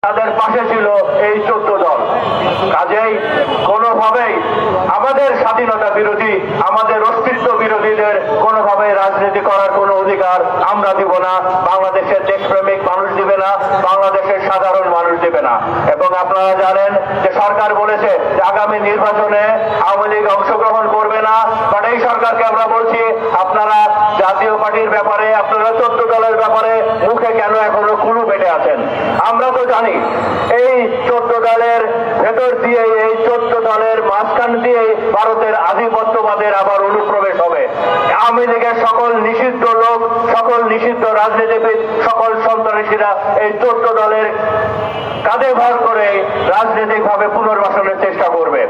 তাদের পাশে ছিল এই 14 দল। কাজেই কোনোভাবেই আমাদের স্বাধীনতা বিরোধী, আমাদের অস্তিত্ব বিরোধীদের কোনোভাবেই রাজনীতি করার কোনো অধিকার আমরা দিব না, বাংলাদেশের দেশপ্রেমিক মানুষ দিবে না, বাংলাদেশের সাধারণ মানুষ দিবে না। এবং আপনারা জানেন যে সরকার বলেছে যে আগামী নির্বাচনে আওয়ামী লীগ অংশগ্রহণ করবে না, বাট এই সরকারকে আমরা বলছি আপনারা জাতীয় পার্টির ব্যাপারে, আপনারা 14 দলের ব্যাপারে মুখে কেন এখনো কুলু পেটে আছেন? আমরা তো জানি এই 14 দলের ভেতর দিয়ে, এই 14 দলের মাঝখান দিয়ে ভারতের আধিপত্যবাদের আবার অনুপ্রবেশ হবে। আওয়ামী লীগের সকল নিষিদ্ধ লোক, সকল নিষিদ্ধ রাজনীতিবিদ, সকল সন্ত্রাসীরা এই 14 দলের কাঁধে ভর করে রাজনৈতিকভাবে পুনর্বাসনের চেষ্টা করবে।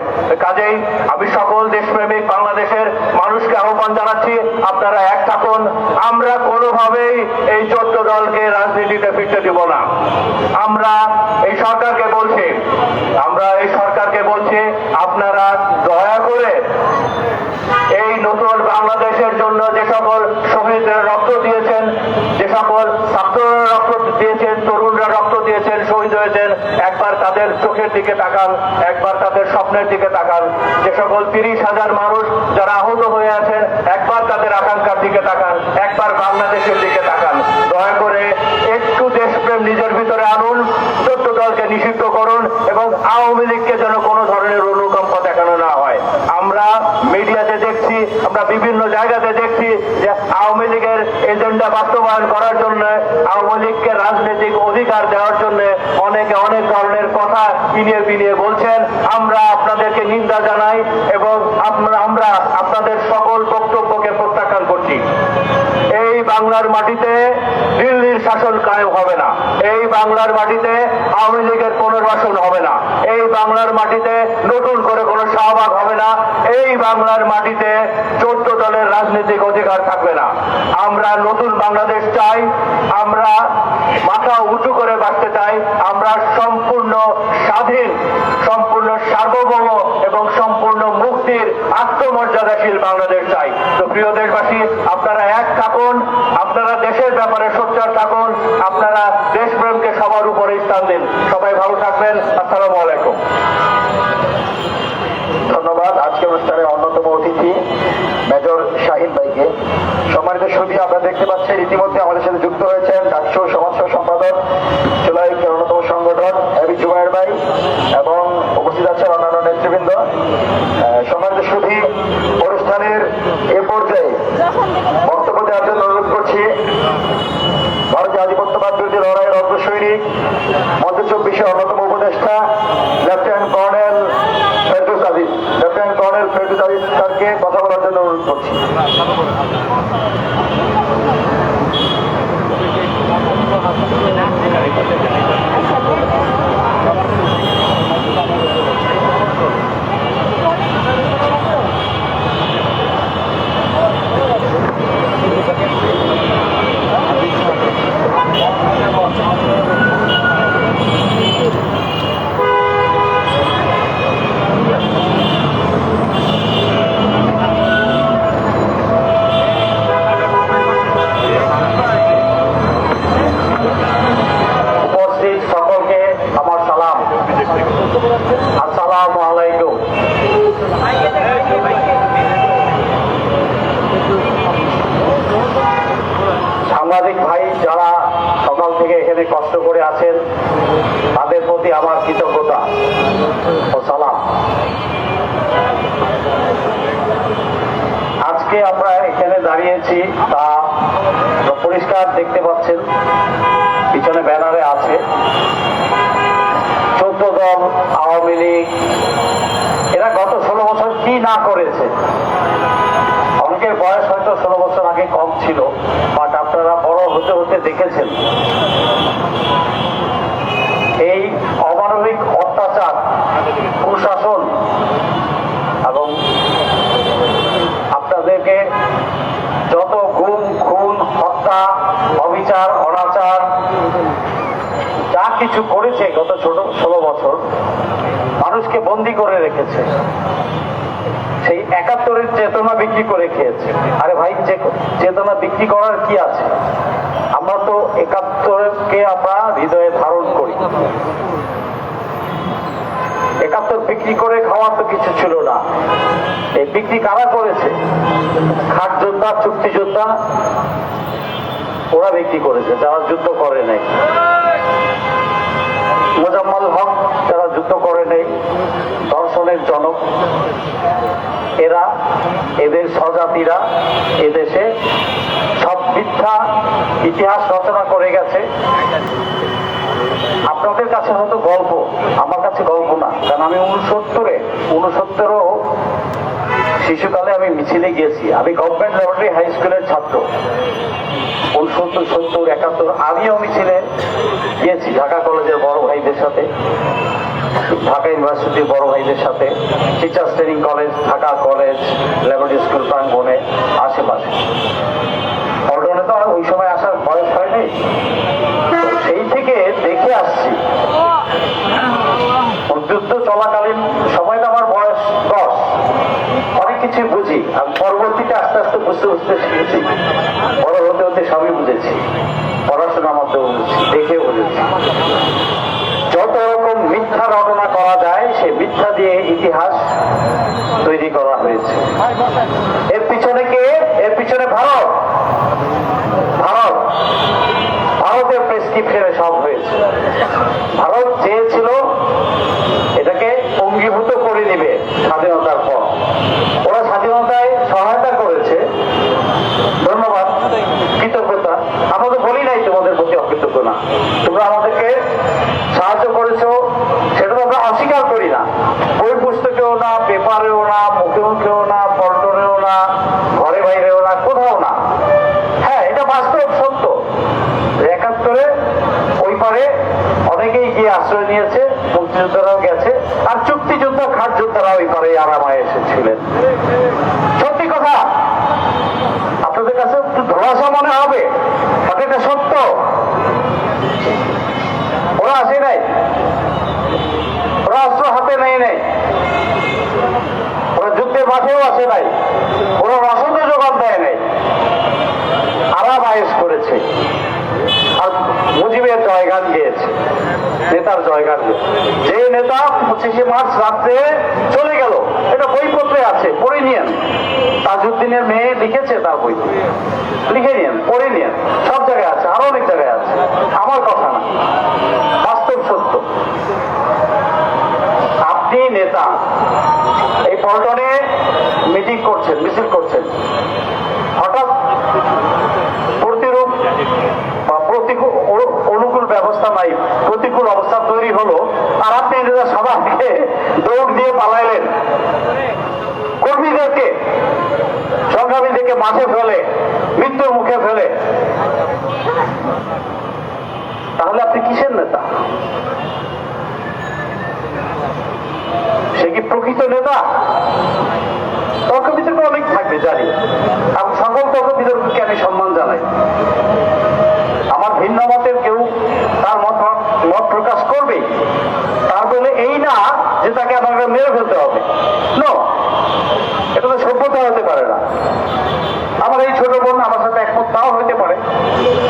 কাজেই আমি সকল দেশপ্রেমিক বাংলাদেশের মানুষকে আহ্বান জানাচ্ছি, আপনারা এক থাকুন। আমরা কোনোভাবেই এই 14 দলকে রাজনীতিতে ফিরতে দিব না। আমরা এই সরকারকে বলছি আপনারা দয়া করে এই নতুন বাংলাদেশের জন্য যে সকল শহীদরা রক্ত দিয়েছেন, যে সকল ছাত্ররা রক্ত দিয়েছেন, তরুণরা রক্ত দিয়েছেন, শহীদ হয়েছেন, একবার তাদের চোখের দিকে তাকান, একবার তাদের স্বপ্নের দিকে তাকান। যে সকল 30,000 মানুষ যারা আহত হয়ে আছেন, একবার তাদের আকাঙ্ক্ষার দিকে তাকান, একবার বাংলাদেশের দিকে তাকান। দয়া করে একটু দেশপ্রেম নিজের ভিতরে আনুন, 14 দলকে নিষিদ্ধ করুন এবং আওয়ামী লীগকে যেন কোনো ধরনের অনুকম্প দেখানো না হয়। আমরা মিডিয়াতে দেখছি, আমরা বিভিন্ন জায়গাতে দেখছি যে আওয়ামী লীগের এজেন্ডা বাস্তবায়ন করার জন্য, আওয়ামী লীগকে রাজনৈতিক অধিকার দেওয়ার জন্য অনেকে অনেক ধরনের কথা বিনিয়ে বিনিয়ে বলছেন। আমরা আপনাদেরকে নিন্দা জানাই এবং আমরা আপনাদের সকল বক্তব্যকে প্রত্যাখ্যান করছি। এই বাংলার মাটিতে দিল্লির শাসন কায়েম হবে না, এই বাংলার মাটিতে আওয়ামী লীগের পুনর্বাসন হবে না, এই বাংলার মাটিতে নতুন করে কোনো শাহবাগ হবে না, এই বাংলার মাটিতে 14 দলের রাজনৈতিক অধিকার থাকবে না। আমরা নতুন বাংলাদেশ চাই, আমরা মাথা উঁচু করে বাঁচতে চাই, আমরা সম্পূর্ণ স্বাধীন, সম্পূর্ণ সার্বভৌম এবং সম্পূর্ণ মুক্তির আত্মমর্যাদাশীল বাংলাদেশ চাই। তো প্রিয় দেশবাসী, আপনারা এক থাকুন, আপনারা দেশের ব্যাপারে সোচ্চার থাকুন, আপনারা দেশপ্রেমকে সবার উপরে স্থান দিন। সবাই ভালো থাকবেন। আসসালামু আলাইকুম। ধন্যবাদ আজকে অনুষ্ঠানের অন্যতম অতিথি মেজর শাহিন ভাইকে। সম্মানিত সুধী, আপনারা দেখতে পাচ্ছেন ইতিমধ্যে আমাদের সাথে যুক্ত হয়েছেন ডাকসু সমাজ সম্পাদক, চুলাইকের অন্যতম সংগঠন এবি জুবায়ের ভাই এবং উপস্থিত আছেন অন্যান্য নেতৃবৃন্দ। সম্মানিত সুধী, অনুষ্ঠানের এ পর্যায়ে বক্তব্য দেওয়ার জন্য অনুরোধ করছি ভারতীয় আধিপত্যবাদ বিরোধী লড়াইয়ের অগ্রসৈনিক, মধ্য 24-এর অন্যতম উপদেষ্টা লেফটেন্যান্ট কর্নেল ফেরদৌস আজিজ স্যারকে কথা বলার জন্য অনুরোধ করছি। আসসালামু আলাইকুম। সাংবাদিক ভাই যারা সকাল থেকে এখানে কষ্ট করে আছেন, তাদের প্রতি আমার কৃতজ্ঞতা ও সালাম। আজকে আমরা এখানে দাঁড়িয়েছি তা পরিষ্কার দেখতে পাচ্ছেন, পিছনে ব্যানারে আছে 14 দল, আওয়ামী লীগ, এরা গত 16 বছর কি না করেছে। অনেকের বয়স হয়তো 16 বছর আগে কম ছিল, বাট আপনারা বড় হতে হতে দেখেছেন এই অমানবিক অত্যাচার, কুশাসন এবং আপনাদেরকে যত গুম, খুন, হত্যা, অবিচার, অনাচার যা কিছু করেছে গত 16 বছর, মানুষকে বন্দী করে রেখেছে, সেই 71-এর চেতনা বিক্রি করে খেয়েছে। আরে ভাই, চেতনা বিক্রি করার কি আছে? আমরা তো 71-কে আমরা হৃদয়ে ধারণ করি। আমার তো কিছু ছিল না। এই বিক্রি কারা করেছে? খাট যোদ্ধা, চুক্তি যোদ্ধা, ওরা বিক্রি করেছে, যারা যুদ্ধ করে নাই। মোজাম্মেল হক যারা যুদ্ধ করে নেই, দর্শনের জনক এরা, এদের স্বজাতিরা এদেশে সব মিথ্যা ইতিহাস রচনা করে গেছে। আপনাদের কাছে হয়তো গল্প, আমার কাছে গল্প না, কারণ আমি 69-ও শিশুকালে আমি মিছিলে গিয়েছি। আমি গভর্নমেন্ট ল্যাবরেটরি হাই স্কুলের ছাত্র। 69, 70, 71 আমিও মিছিলে গিয়েছি ঢাকা কলেজের বড় ভাইদের সাথে, ঢাকা ইউনিভার্সিটির বড় ভাইদের সাথে, teachers training college, Dhaka college, laboratory school প্রাঙ্গণে, আশেপাশে। পল্টনে তো ওই সময় আসার বয়স হয়নি, সেই থেকে দেখে আসছি। যুদ্ধ চলাকালীন সময়টা আমার বয়স 10, অনেক কিছু বুঝি। আমি পরবর্তীতে আস্তে আস্তে বুঝতে বুঝতে শিখেছি, বড় হতে হতে সবই বুঝেছি, পড়াশোনার মধ্যে বুঝেছি, দেখে বুঝেছি। যত রকম মিথ্যা রচনা করা যায়, সে মিথ্যা দিয়ে ইতিহাস তৈরি করা হয়েছে। এর পিছনে কে? এর পিছনে ভারত। ভারতের প্রেসক্রিপশনে সব হয়েছে। ভারত চেয়েছিল এটাকে অঙ্গীভূত করে নিবে স্বাধীনতার পর। ওরা স্বাধীনতায় সহায়তা করেছে, ধন্যবাদ, কৃতজ্ঞতা। আমরা তো বলি নাই তোমাদের প্রতি অকৃতজ্ঞ না, তোমরা আমাদেরকে সাহায্য করেছো, সেটা তো আমরা অস্বীকার করি না। বই পুস্তকেও না, পেপারেও না, মুখে মুখেও না, পল্টনেও না, ঘরে বাইরেও না, কোথাও না। হ্যাঁ, এটা বাস্তব সত্য। 71-এ ওই পারে অনেকেই গিয়ে আশ্রয় নিয়েছে, মুক্তিযোদ্ধারাও গেছে, আর চুক্তিযোদ্ধা, খাট যোদ্ধারা ওই পারে আরামায় এসেছিলেন। সত্যি কথা, আপনাদের কাছে একটু ধোঁয়াশা মনে হবে, তাতে এটা সত্য। ওরা আসে নাই, ওরা অস্ত্র হাতে নেয় নাই, ওরা যুদ্ধের মাঠেও আসে নাই, ওরা রসদ যোগান দেয় নাই, আরাম আয়েস করেছে। আর মুজিবের জয়গান গিয়েছে, নেতার জয়গান গিয়েছে। যে নেতা 25শে মার্চ রাত্রে চলে গেল, এটা বইপত্রে আছে, পড়ে নিয়েন। তাজউদ্দিনের মেয়ে লিখেছে তার বই, লিখে নিয়েন, পড়ে নিয়েন, সব জায়গায় আছে, আরো অনেক জায়গায় আছে। আমার কথা না, বাস্তব সত্য। আপনি নেতা, এই পল্টনে মিটিং করছেন, মিছিল করছেন, হঠাৎ প্রতিরূপ বা অনুকূল ব্যবস্থা নাই, প্রতিকূল অবস্থা তৈরি হলো, আর আপনি সবাইকে দৌড় দিয়ে পালাইলেন, কর্মীদেরকে, সংগ্রামীদেরকে মাঠে ফেলে, মৃত্যুর মুখে ফেলে। তাহলে আপনি কিসের নেতা? সে কি প্রকৃত নেতা? তর্ক বিতর্ক অনেক থাকবে জানি, আমি সকল তর্ক বিতর্ককে আমি সম্মান জানাই। আমার ভিন্ন মতের কেউ তার মত প্রকাশ করবে, তার বলে এই না যে তাকে আমাকে মেরে ফেলতে হবে। নো, এটা তো সভ্যতা হতে পারে না। আমার এই ছোট বোন আমার সাথে একমত নাও হইতে পারে,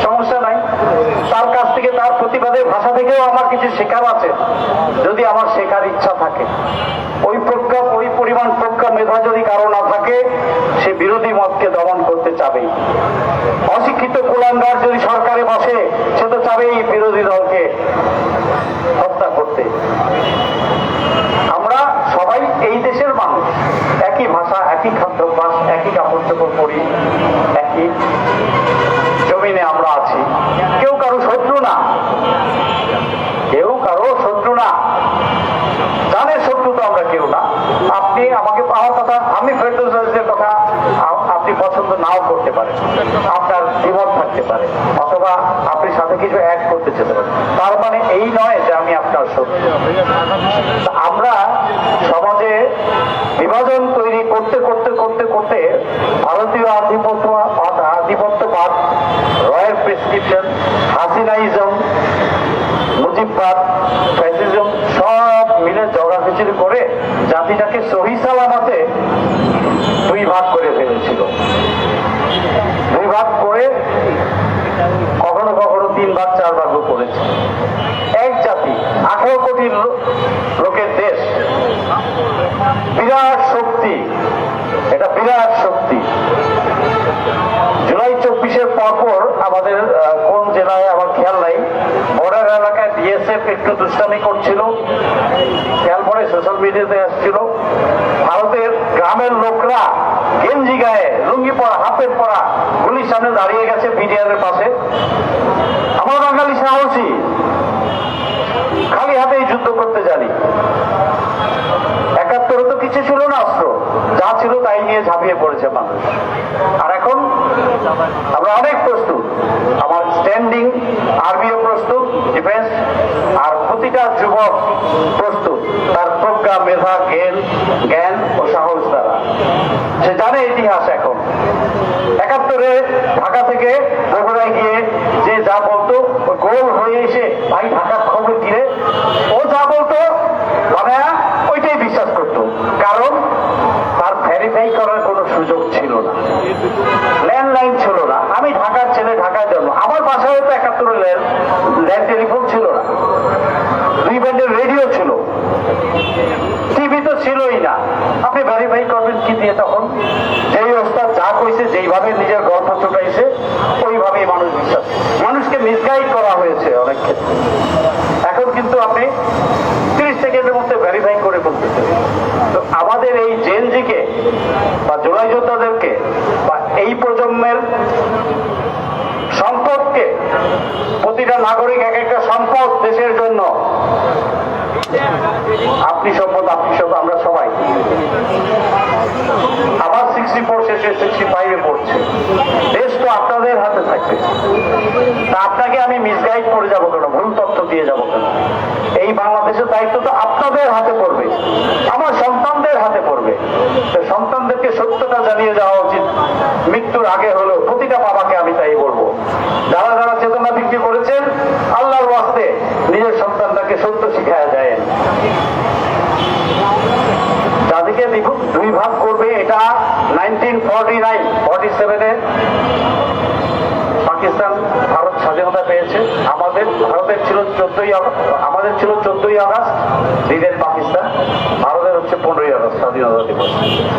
সমস্যা নাই। তার কাছ থেকে, তার প্রতিবাদের ভাষা থেকেও আমার কিছু শেখার আছে, যদি আমার শেখার ইচ্ছা থাকে। ওই প্রজ্ঞা, ওই পরিমাণ প্রজ্ঞা মেধা যদি কারো না থাকে, সে বিরোধী মতকে দমন করতে চাবেই। অশিক্ষিত কুলাঙ্গার যদি সরকারে বসে, সে তো চাবেই বিরোধী দলকে হত্যা করতে। আমরা সবাই এই দেশের মানুষ, একই ভাষা, একই খাদ্যাভ্যাস, একই কাপড় চোপড় পরি, একই জমিনে আমরা আছি। কেউ কারো শত্রু না, কেউ কারো শত্রু না, জানের শত্রু তো আমরা কেউ না। আপনি আমাকে, আমার কথা, আমি ফেরদৌসের কথা আপনি পছন্দ নাও করতে পারেন, আপনার দ্বিমত থাকতে পারে, অথবা আপনি সাথে কিছু অ্যাড করতে যেতে পারেন, তার মানে এই নয় যে আমি আপনার শত্রু। আমরা সমাজে বিভাজন তৈরি করতে করতে করতে করতে ভারতীয় আধিপত্যবাদ, রয়ের প্রেসক্রিপশন, হাসিনাইজম, মুজিববাদ, ফ্যাসিজম সব মিলে জগাখিচুড়ি করে জাতিটাকে সহি সালামতে দুই ভাগ করে ফেলেছিল। দুই ভাগ করে কখনো কখনো 3 ভাগ 4 ভাগও করেছে। এক জাতি, 18 কোটি লোকের দেশ, পরপর আমাদের কোন জেলায় আমার খেয়াল নাই, বর্ডার এলাকায় বিএসএফ একটু দুষ্টামি করছিল, খেয়াল পরে সোশ্যাল মিডিয়াতে আসছিল। ভারতের গ্রামের লোকরা গেঞ্জি গায়ে, লুঙ্গি পরা, হাফের পরা, গুলির সামনে দাঁড়িয়ে গেছে বিডিআরের পাশে। আমার বাঙালি সাহসী, খালি হাতেই যুদ্ধ করতে জানি। ৭১ তো কিছু ছিল না, অস্ত্র যা ছিল তাই নিয়ে ঝাঁপিয়ে পড়েছে মানুষ। আর এখন আমরা অনেক প্রস্তুত, আমার স্ট্যান্ডিং আর্মিও প্রস্তুত, ডিফেন্স, আর প্রতিটা যুবক প্রস্তুত তার প্রজ্ঞা, মেধা, জ্ঞান ও সাহস দ্বারা। সে জানে ইতিহাস। এখন ৭১-এ ঢাকা থেকে বগুড়ায় গিয়ে যে যা বলতো, গোল হয়ে এসে ভাই ঢাকার খবর দিলে ও যা বলতো মানে ওইটাই বিশ্বাস করতো, কারণ তার ভেরিফাই করার কোনো সুযোগ ছিল না, ল্যান্ডলাইন ছিল না। আমি ঢাকার ছেলে, ঢাকায় জন্ম, আমার বাসায় তো ৭১ ল্যান্ড টেলিফোন ছিল না, 2 ব্যান্ডের রেডিও ছিল, টিভি তো ছিলই না। আপনি ভেরিফাই করবেন কি দিয়ে? তখন যেই ওস্তাদ যা কইছে, যেইভাবে নিজের গল্প ছোটাইছে, ওইভাবেই মানুষ বিশ্বাস। মানুষকে মিসগাইড করা হয়েছে অনেক ক্ষেত্রে। এখন কিন্তু আপনি 30 সেকেন্ডের মধ্যে ভেরিফাই করে বলতেছেন। তো আমাদের এই জেনজিকে বা জুলাই যোদ্ধাদেরকে বা এই প্রজন্মের সম্পদকে, প্রতিটা নাগরিক এক একটা সম্পদ দেশের জন্য, আপনি সম্পদ, আপনি সব, আমরা সবাই। আবার 64 শেষে 65-এ পড়ছে। দেশ তো আপনাদের হাতে থাকবে। তা আপনাকে আমি মিসগাইড করে যাবো কেন, ভুল তথ্য দিয়ে যাবো কেন? এই বাংলাদেশের দায়িত্ব তো আপনাদের হাতে পড়বে, আমার সন্তানদের হাতে পড়বে। সন্তানদেরকে সত্যটা জানিয়ে যাওয়া উচিত, মৃত্যুর আগে হলেও। প্রতিটা বাবাকে আমি তাই বলবো, যারা যারা চেতনা বিক্রি করেছেন, আল্লাহর ওয়াস্তে নিজের সন্তানটাকে সত্য শিখায়া যায়। যাদেরকে 2 ভাগ করবে, এটা 1947-এ পাকিস্তান, ভারত স্বাধীনতা পেয়েছে। ভারতের ছিল 14ই আগস্ট, আমাদের ছিল 14ই আগস্ট দিনের পাকিস্তান, ভারতের হচ্ছে 15ই আগস্ট স্বাধীনতা দিবস।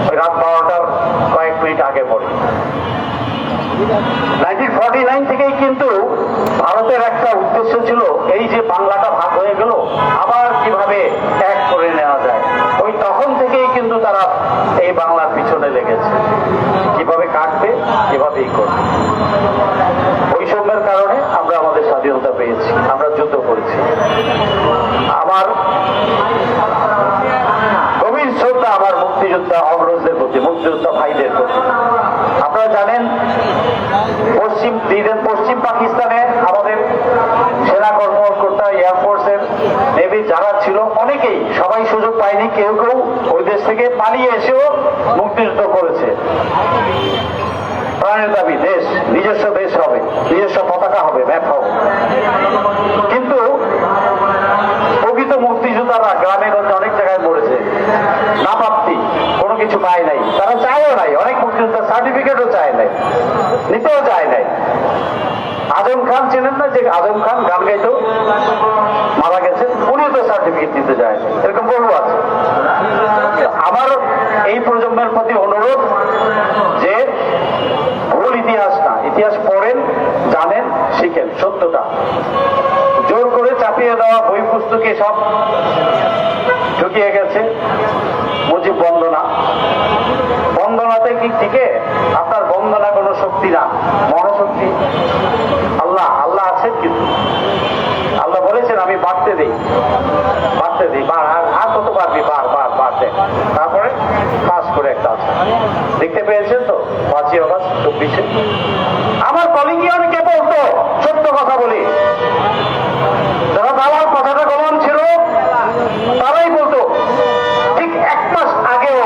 ওই রাত 12টার কয়েক মিনিট আগে পড়ে। 1949 থেকেই কিন্তু ভারতের একটা উদ্দেশ্য ছিল, এই যে বাংলাটা ভাগ হয়ে গেল, আবার কিভাবে এক করে নেওয়া যায়। ওই তখন থেকেই কিন্তু তারা এই বাংলার পিছনে লেগেছে, কিভাবে কাটবে, কিভাবেই করবে। বৈষম্যের কারণে আমরা আমাদের স্বাধীনতা পেয়েছি, আমরা যুদ্ধ করেছি। আমার গভীর শ্রদ্ধা আমার মুক্তিযোদ্ধা অগ্রজদের প্রতি, মুক্তিযোদ্ধা ভাইদের প্রতি। আপনারা জানেন, পশ্চিম পাকিস্তানে আমাদের সেনা কর্মকর্তা, এয়ারফোর্সের, নেভি যারা ছিল, অনেকেই, সবাই সুযোগ পায়নি। কেউ কেউ ওই দেশ থেকে পালিয়ে এসেও মুক্তিযুদ্ধ করেছে। প্রাণের দাবি, দেশ, নিজস্ব দেশ হবে, নিজস্ব পতাকা হবে, ম্যাপ হবে। কিন্তু প্রকৃত মুক্তিযোদ্ধারা গ্রামে গঞ্জে অনেক জায়গায় মরেছে, না প্রাপ্তি, কোনো কিছু পায় নাই, তারা চায়ও নাই। অনেক মুক্তিযোদ্ধা সার্টিফিকেটও চায় নাই, নিতেও চায় নাই। আজম খান ছিলেন না, যে আজম খান গান গাইতো, মারা গেছেন, উনিও তো সার্টিফিকেট দিতে যায় না। এরকম বহু আছে। আমার এই প্রজন্মের প্রতি অনুরোধ যে ভুল ইতিহাস না, ইতিহাস পড়েন, জানেন, শিখেন সত্যটা। জোর করে চাপিয়ে দেওয়া বই পুস্তকে সব ঢুকিয়ে গেছে। মুজিব বন্দনাতে কি ঠিকে? আপনার বন্দনা কোনো শক্তি না, মহাশক্তি আল্লাহ। আল্লাহ আছেন, কিন্তু আল্লাহ বলেছেন আমি বাড়তে দিই, আর কত বাড়বি, বাড়তে। তারপরে পাস করে একটা আছে, দেখতে পেয়েছেন তো 5ই আগস্ট 24-এ আমার কলিগে অনেকে বলতো, সত্য কথা বলি, যারা দালাল কথাটা কমন ছিল, তারাই বলতো। ঠিক 1 মাস আগেও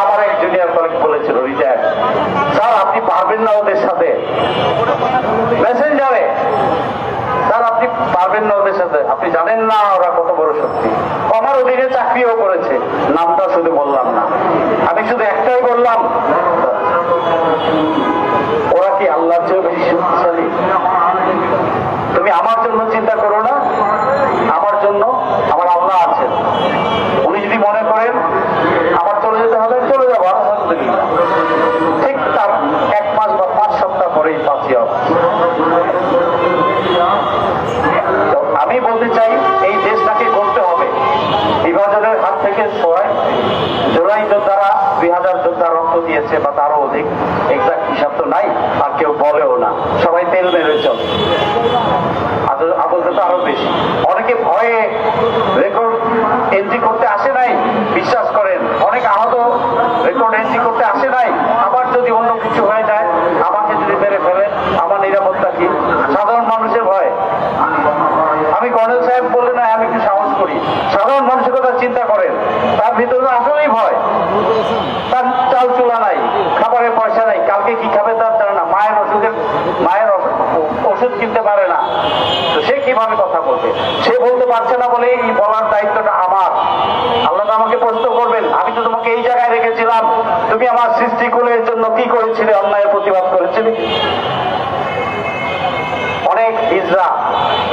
আমার এক জুনিয়র কলিগ বলেছিল, রিটায়ার্ড, স্যার আপনি পারবেন না ওদের সাথে, মেসেঞ্জারে, স্যার আপনি পারবেন না ওদের সাথে, আপনি জানেন না ওরা কত বড় শক্তি। আমার ওদিকে চাকরিও করেছে, নামটা শুধু বললাম না, আমি শুধু একটাই বললাম, ওরা কি আল্লাহর চেয়ে বেশি শক্তিশালী? তুমি আমার জন্য চিন্তা করো না, আমার জন্য আমার আল্লাহ আছেন। উনি যদি মনে করেন আমার চলে যেতে হবে, চলে যাবো, আলহামদুলিল্লাহ। ঠিক তার 1 মাস বা 5 সপ্তাহ পরেই 5ই আগস্ট চলে, আদলতে তো আরো বেশি। অনেকে ভয়ে রেকর্ড এন্ট্রি করতে আসে নাই, বিশ্বাস করেন, অনেক আহত রেকর্ড এন্ট্রি করতে আসে নাই। আবার যদি অন্য কিছু হয়ে যায়, আমাকে যদি মেরে ফেলে, আমার নিরাপত্তা কি? সাধারণ মানুষের ভয়। আমি কর্নেল সাহেব বলে না, আমি একটু সাহস করি। সাধারণ মানুষের কথা চিন্তা করেন, তার ভিতরে আসলেই ভয়। তার চাল চুলা নাই, খাবারের পয়সা নাই, কালকে কি খাবে তার জানে না, মায়ের ওষুধ কিনতে পারে না, তো সে কিভাবে কথা বলবে? সে বলতে পারছে না বলে এই বলার দায়িত্বটা আমার। আল্লাহ তো আমাকে প্রশ্ন করবেন, আমি তো তোমাকে এই জায়গায় রেখেছিলাম, তুমি আমার সৃষ্টিকুলের জন্য কি করেছিলে? অন্যায়ের প্রতিবাদ করেছিলে। অনেক হিজড়া,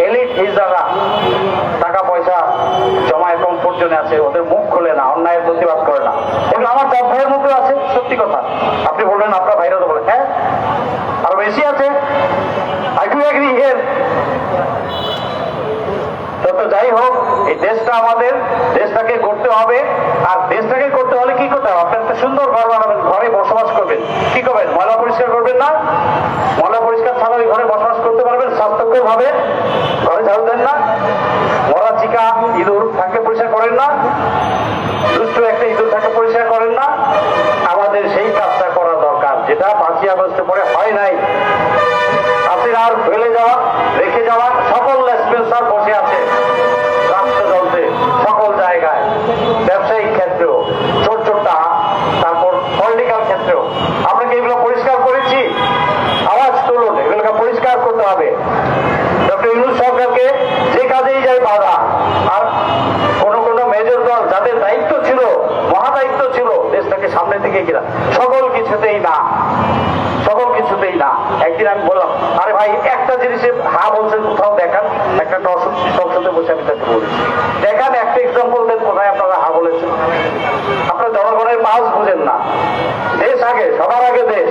এলিট হিজড়ারা টাকা পয়সা জমায় কম পর্যন্ত আছে, ওদের মুখ খুলে না, অন্যায়ের প্রতিবাদ করে না। এগুলো আমার চার ভাইয়ের মধ্যে আছে, সত্যি কথা। আপনি বললেন আপনার ভাইরা তো বলেন, হ্যাঁ আরো বেশি আছে। I do agri here. তো যাই হোক, এই দেশটা আমাদের, দেশটাকে করতে হবে। আর দেশটাকে করতে হলে কি করতে হবে? আপনি একটা সুন্দর ঘর বানাবেন, ঘরে বসবাস করবেন। কি করবেন? ময়লা পরিষ্কার করবেন না? ময়লা পরিষ্কার ছাড়া ওই ঘরে বসবাস করতে পারবেন স্বাস্থ্যকর ভাবে? ঘরে ঝাড়ু দেন না? মরা চিকা ইঁদুর থাকলে পরিষ্কার করেন না? দুষ্ট একটা ইঁদুর থাকলে পরিষ্কার করেন না? আমাদের সেই কাজটা করা দরকার, যেটা 5ই আগস্টে পরে হয় নাই। হাসিনার ফেলে যাওয়া, রেখে যাওয়া সকল লেসপেন্সার বসে আছে রাষ্ট্রযন্ত্রে, সকল জায়গায়, ব্যবসায়িক ক্ষেত্রেও, ছোট ছোট, তারপর পলিটিক্যাল ক্ষেত্রেও। আমরা কি এগুলো পরিষ্কার করেছি? আওয়াজ তুলুন, এগুলোকে পরিষ্কার করতে হবে। ডক্টর ইউনূস সরকারকে যে কাজেই যায় বাধা। আর কোন মেজর দল যাদের দায়িত্ব ছিল, মহাদায়িত্ব ছিল দেশটাকে সামনে থেকে গিয়ে, সকল কিছুতেই না, সকল কিছুতেই না। একদিন আমি বললাম, আরে ভাই একটা জিনিসে হা বলছেন, কোথাও দেখান। একটা সংসদে বসে আমি তাকে বলেছি, দেখান একটা এক্সাম্পল দেন কোথায় আপনারা হা বলেছেন। আপনার জনগণের পালস বুঝেন না। দেশ আগে, সবার আগে দেশ।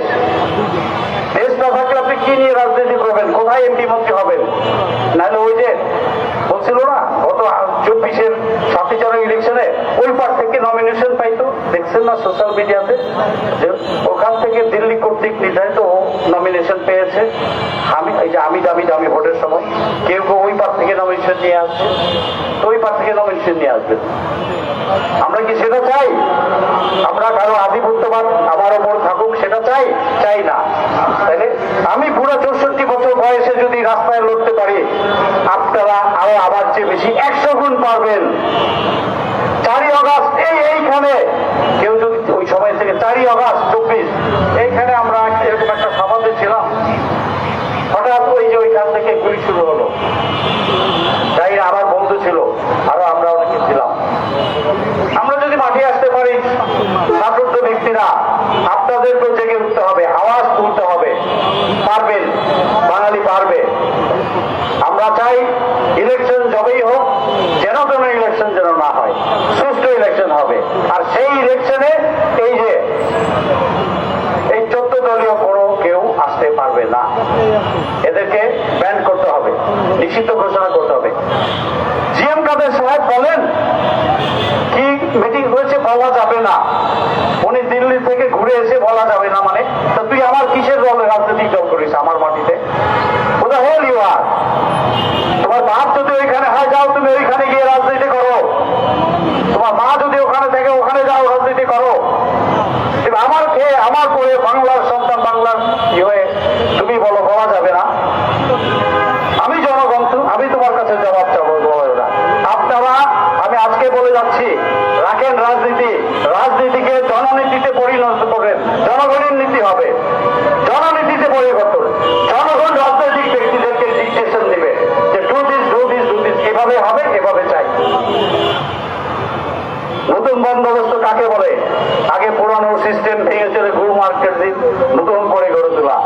দেশ না থাকলে আপনি কি নিয়ে রাজনীতি করবেন? কোথায় এমপি মন্ত্রী হবেন? নাহলে ওই যে বলছিল না, গত 24-এর 7ই জানুয়ারি ইলেকশনে ওই পার থেকে নমিনেশন পাইতো, দেখছেন না সোশ্যাল মিডিয়াতে, যে ওখান থেকে দিল্লি কর্তৃক নির্ধারিত নমিনেশন পেয়েছে। এই যে আমি দামি ভোটের সময় কেউ কেউ ওই পার থেকে নমিনেশন নিয়ে আসছে, তো ওই পার থেকে নমিনেশন নিয়ে আসবে। আমরা কি সেটা চাই? আমরা কারো আধিপত্যবাদ আমার ওপর থাকুক সেটা চাই? চাই না। তাইলে আমি পুরো 64 বছর বয়সে যদি রাস্তায় লড়তে পারি, আপনারা আরো আমার চেয়ে বেশি 100 গুণ পারবেন। 4ই আগস্ট এইখানে কেউ যদি ওই সময় থেকে 4ই আগস্ট 24 এইখানে আমরা এরকম একটা সভাতে ছিলাম, হঠাৎ ওই যে ওইখান থেকে গুলি শুরু হলো। যাই আমার বন্ধু ছিল, আরো আমরা অনেকে ছিলাম। আমরা যদি মাঠে আসতে পারি, ছাত্র ব্যক্তিরা, আপনাদেরকেও জেগে উঠতে হবে, আওয়াজ তুলতে হবে। পারবেন, বাঙালি পারবে। আমরা চাই ইলেকশন যবেই হোক, যেন কোনো ইলেকশন যেন না হয়, সুষ্ঠু ইলেকশন হবে। আর সেই ইলেকশনে এই যে এই 14 দলীয় কোনো কেউ আসতে পারবে না। এদেরকে ব্যান করতে হবে, নিষিদ্ধ ঘোষণা করতে হবে। জিএম কাদের সাহেব বলেন কি মিটিং হয়েছে বলা যাবে না, উনি দিল্লি থেকে ঘুরে এসে বলা যাবে না মানে? তো তুই আমার কিসের দল, রাজনৈতিক দল করিস আমার মাটিতে? কোথা হেল ইউ আর? তোমার বাপ যদি ওইখানে হয়, যাও তুমি ওইখানে গিয়ে রাজনীতি করো। তোমার মা যদি ওখানে থেকে ওখানে যাও, রাজনীতি করো। আমার খেয়ে আমার পরে বাংলার সন্তান, বাংলার কি হয়ে তুমি বলো বলা যাবে না? আমি জনগণ, আমি তোমার কাছে জবাব চাবো না। আপনারা, আমি আজকে বলে যাচ্ছি, রাখেন রাজনীতি, রাজনীতিকে জননীতিতে পরিণত করেন। জনগণের নীতি হবে, জননীতিতে পরিবর্তন। জনগণ রাজনৈতিক ব্যক্তিদেরকে ডিকটেশন দিবে যে ডু দিস, এভাবে হবে, এভাবে চাই। নতুন বন্দোবস্ত কাকে বলে? আগে পুরানো সিস্টেম ভেঙে চলে ঘুর মার্কেট দিন, নতুন করে গড়ে তোলা।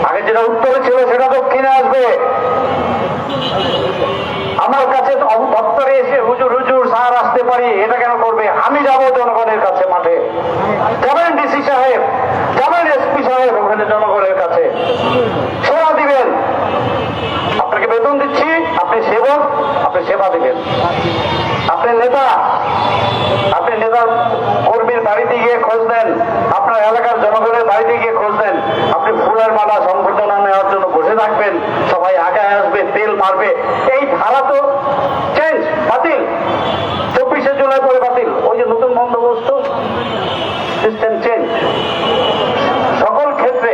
আগে যেটা উত্তরে ছিল সেটা দক্ষিণে আসবে। আমার কাছে দপ্তরে এসে হুজুর স্যার আসতে পারি, এটা কেন করবে? আমি যাব জনগণের কাছে মাঠে। যাবেন ডিসি সাহেব, যাবেন এসপি সাহেব ওখানে জনগণের কাছে, সেবা দিবেন। আপনাকে বেতন দিচ্ছি, আপনি সেবক, আপনি সেবা দিবেন। আপনি নেতা, আপনি নেতার কর্মীর বাড়িতে গিয়ে খোঁজ দেন, আপনার এলাকার জনগণের বাড়িতে গিয়ে খোঁজ দেন। আপনি ফুলের মালা সম্বর্ধনা নেওয়ার জন্য বসে থাকবেন, তেল বাড়বে, এই ধারা তো চেঞ্জ, বাতিল। 24শে জুলাই পরে বাতিল, ওই যে নতুন বন্দোবস্ত, সিস্টেম চেঞ্জ। সকল ক্ষেত্রে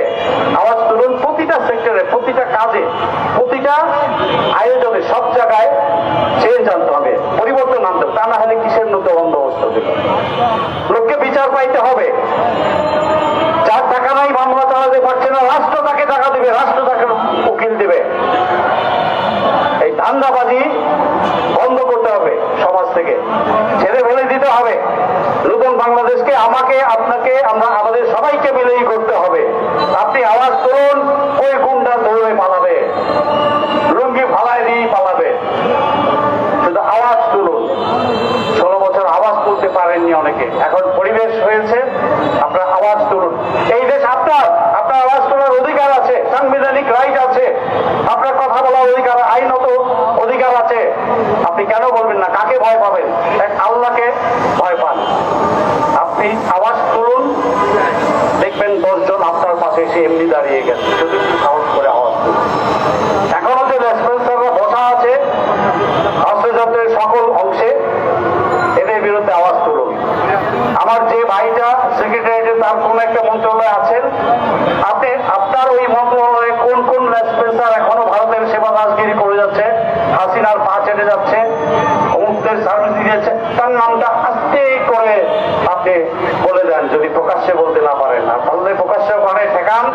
আওয়াজ তুলুন, প্রতিটা সেক্টরে, প্রতিটা কাজে, প্রতিটা আয়োজনে, সব জায়গায় চেঞ্জ আনতে হবে, পরিবর্তন আনতে হবে। তা না হলে কিসের নতুন বন্দোবস্ত দিল? লোককে বিচার পাইতে হবে। যার টাকা নাই, মামলা চালাতে পারছে না, রাষ্ট্র তাকে টাকা দিবে, রাষ্ট্র তাকে উকিল দিবে। এই ধান্দাবাজি বন্ধ করতে হবে, সমাজ থেকে ছেড়ে ফেলে দিতে হবে। নতুন বাংলাদেশকে আমাকে, আপনাকে, আমরা আমাদের সবাইকে মিলেই করতে হবে। আপনি আওয়াজ তুলুন, ওই গুন্ডা দৌড়ে পালাবে, লুঙ্গি ফালায় দিয়েই পালাবে। শুধু আওয়াজ তুলুন। 16 বছর আওয়াজ তুলতে পারেননি অনেকে, এখন পরিবেশ হয়েছে, আপনার আওয়াজ তুলুন। এই দেশ আপনার, আপনার আওয়াজ তোলার অধিকার আছে, সাংবিধানিক রাইট আছে, আপনার কথা বলার অধিকার, আইনত অধিকার আছে। আপনি কেন বলবেন না? কাকে ভয় পাবেন? এক আল্লাহকে ভয় পান। আপনি আওয়াজ তুলুন, দেখবেন 10 জন আপনার পাশে এসে এমনি দাঁড়িয়ে গেছে, শুধু একটু সাহস করে আওয়াজ তুলুন। এখনো যে রেসপন্সাররা বসা আছে রাষ্ট্রযন্ত্রের সকল অংশে, এদের বিরুদ্ধে আওয়াজ তুলুন। আমার যে ভাইটা সেক্রেটারিয়েটে, তার কোন একটা মন্ত্রণালয়ে আছেন, আপনি আপনার ওই মন্ত্রণালয়ে কোন কোন রেসপন্সার এখনো ভারতের সেবা রাজগিরি করে যাচ্ছে, হাসিনার পা চেটে যাচ্ছে, অমুকদের সার্ভিস দিয়েছে, তার নামটা আস্তে করে আপনি বলে দেন, যদি প্রকাশ্যে বলতে না পারেন। আর বললে প্রকাশ্যে ওখানে ঠেকান,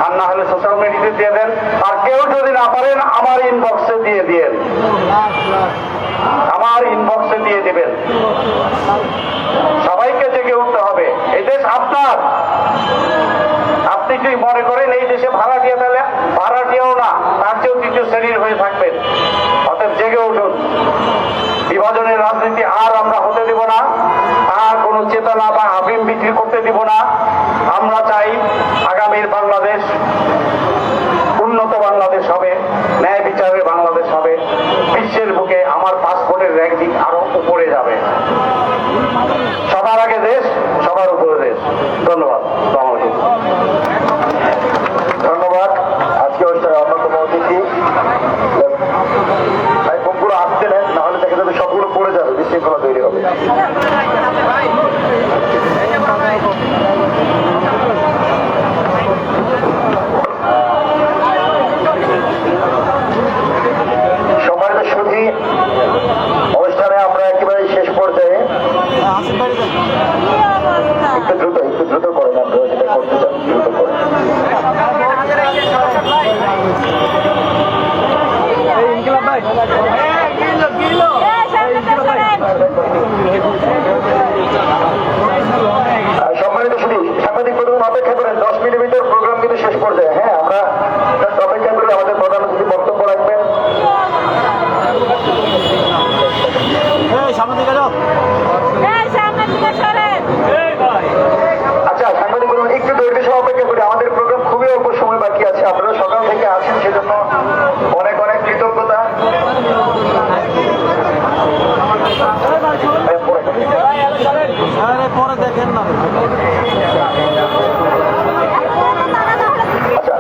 আর না হলে সোশ্যাল মিডিয়াতে দিয়ে দেন। আর কেউ যদি না পারেন, আমার ইনবক্সে দিয়ে দিয়েন, আমার ইনবক্সে দিয়ে দিবেন। সবাইকে জেগে উঠতে হবে। এই দেশ আপনার। আপনি যদি মনে করেন এই দেশে ভাড়াটিয়া, তাহলে ভাড়াটিয়াও না, তার চেয়েও তৃতীয় শ্রেণীর হয়ে থাকবেন। অতএব জেগে উঠুন। বিভাজনের রাজনীতি আর আমরা হতে দিব না, আর কোন চেতনা বা আফিম বিক্রি করতে দিব না। আমরা চাই আগামীর বাংলাদেশ উন্নত বাংলাদেশ হবে, ন্যায় বিচারের বাংলাদেশ হবে। বিশ্বের বুকে আমার পাসপোর্টের র্যাঙ্কিং আরো উপরে যাবে। সবার আগে দেশ, সবার উপরে দেশ। ধন্যবাদ। আসসালামু আলাইকুম। ধন্যবাদ। আজকে অনুষ্ঠানের অন্যতম অতিথি ভাই, বুকগুলো আসতে নেন, নাহলে দেখা যাবে সবগুলো পড়ে যাবে, বিশৃঙ্খলা তৈরি হবে। সম্মানিত সুধী, অনুষ্ঠানে আমরা একেবারে শেষ পর্যায়ে। একটু দ্রুত করেন, আপনারা যেটা করতে চান দ্রুত করেন। সম্মানিত সুধী, সাংবাদিক বন্ধুগণ অপেক্ষা করেন, 10 মিনিটের প্রোগ্রাম কিন্তু শেষ পর্যায়ে। হ্যাঁ, আমরা অপেক্ষা করে আমাদের প্রধান অতিথি বক্তব্য রাখবেন। আচ্ছা, সাংবাদিক বন্ধুগণ একটু ধৈর্য সহ অপেক্ষা করি, আমাদের প্রোগ্রাম খুবই অল্প সময় বাকি আছে। আপনারা সকাল থেকে আছেন, সেজন্য অনেক অনেক কৃতজ্ঞতা। পরে দেখেন না। আচ্ছা,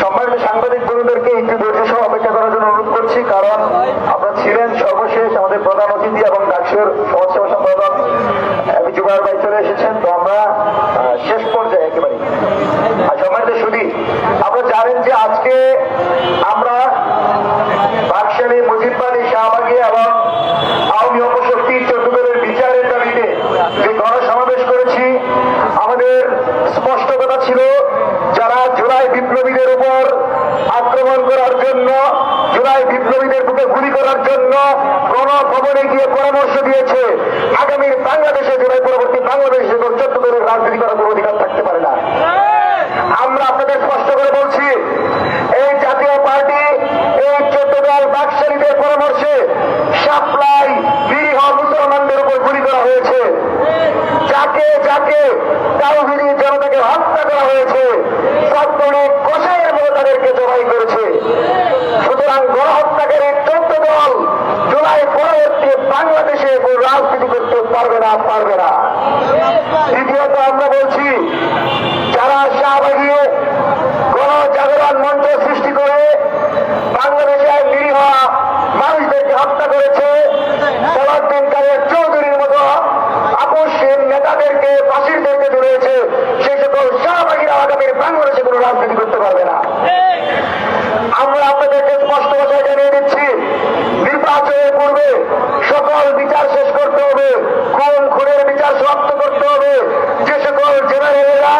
সম্মানিত সাংবাদিক বন্ধুদেরকে একটু ধৈর্য সহ অপেক্ষা করার জন্য অনুরোধ করছি, কারণ আপনারা ছিলেন সর্বশেষ আমাদের প্রধান অতিথি এবং ডাকসুর সমাজসেবা সম্পাদক জুবায়ের ভাই চলে এসেছেন। তো আমরা শেষ পর্যায়ে একেবারে। আর সম্মানিত সুধী, আপনারা জানেন যে আজকে আমরা বাকশালী, মুজিববাদী, শাহবাগী এবং আওয়ামী অপশক্তির 14 দলের বিচারের দাবিতে যে গণসমাবেশ করেছি। আমাদের স্পষ্ট কথা ছিল, যারা জুলাই বিপ্লবীদের উপর আক্রমণ করার জন্য, জুলাই বিপ্লবীদের বুকে গুলি করার জন্য গণভবনে গিয়ে পরামর্শ দিয়েছে, আগামীর বাংলাদেশে, জুলাই পরবর্তী বাংলাদেশে 14 দলের রাজনীতি করার কোনো অধিকার থাকতে পারে না। আমরা আপনাদের স্পষ্ট করে বলছি, এই জাতীয় পার্টি, এই 14 দল বাকশালীদের পরামর্শে সাপ্লাই নিরীহ মুসলমানদের উপর গুলি করা হয়েছে। যাকে যাকে তাওহীদি জনতাকে হত্যা করা হয়েছে, ছাত্রলীগ কষাইয়ের মতো তাদেরকে জবাই করেছে। সুতরাং গণহত্যাকারী 14 দল জুলাই পরবর্তী বাংলাদেশে কোনো রাজনীতি করতে পারবে না। দ্বিতীয়ত আমরা বলছি, যারা শাহবাগী গণজাগরণ মঞ্চ সৃষ্টি করে বাংলাদেশে হত্যা করেছে, সালাউদ্দিন কাদের চৌধুরীর মতো আপোষহীন নেতাদেরকে ফাঁসির দড়িতে ঝুলিয়েছে, সেই সকল শাহবাগীরা আগামীর বাংলাদেশে কোনো রাজনীতি করতে পারবে না। আমরা আপনাদেরকে স্পষ্ট ভাষায় জানিয়ে দিচ্ছি, নির্বাচনের পূর্বে সকল বিচার শেষ করতে হবে, খুনের বিচার সমাপ্ত করতে হবে। যে সকল জেনারেলেরা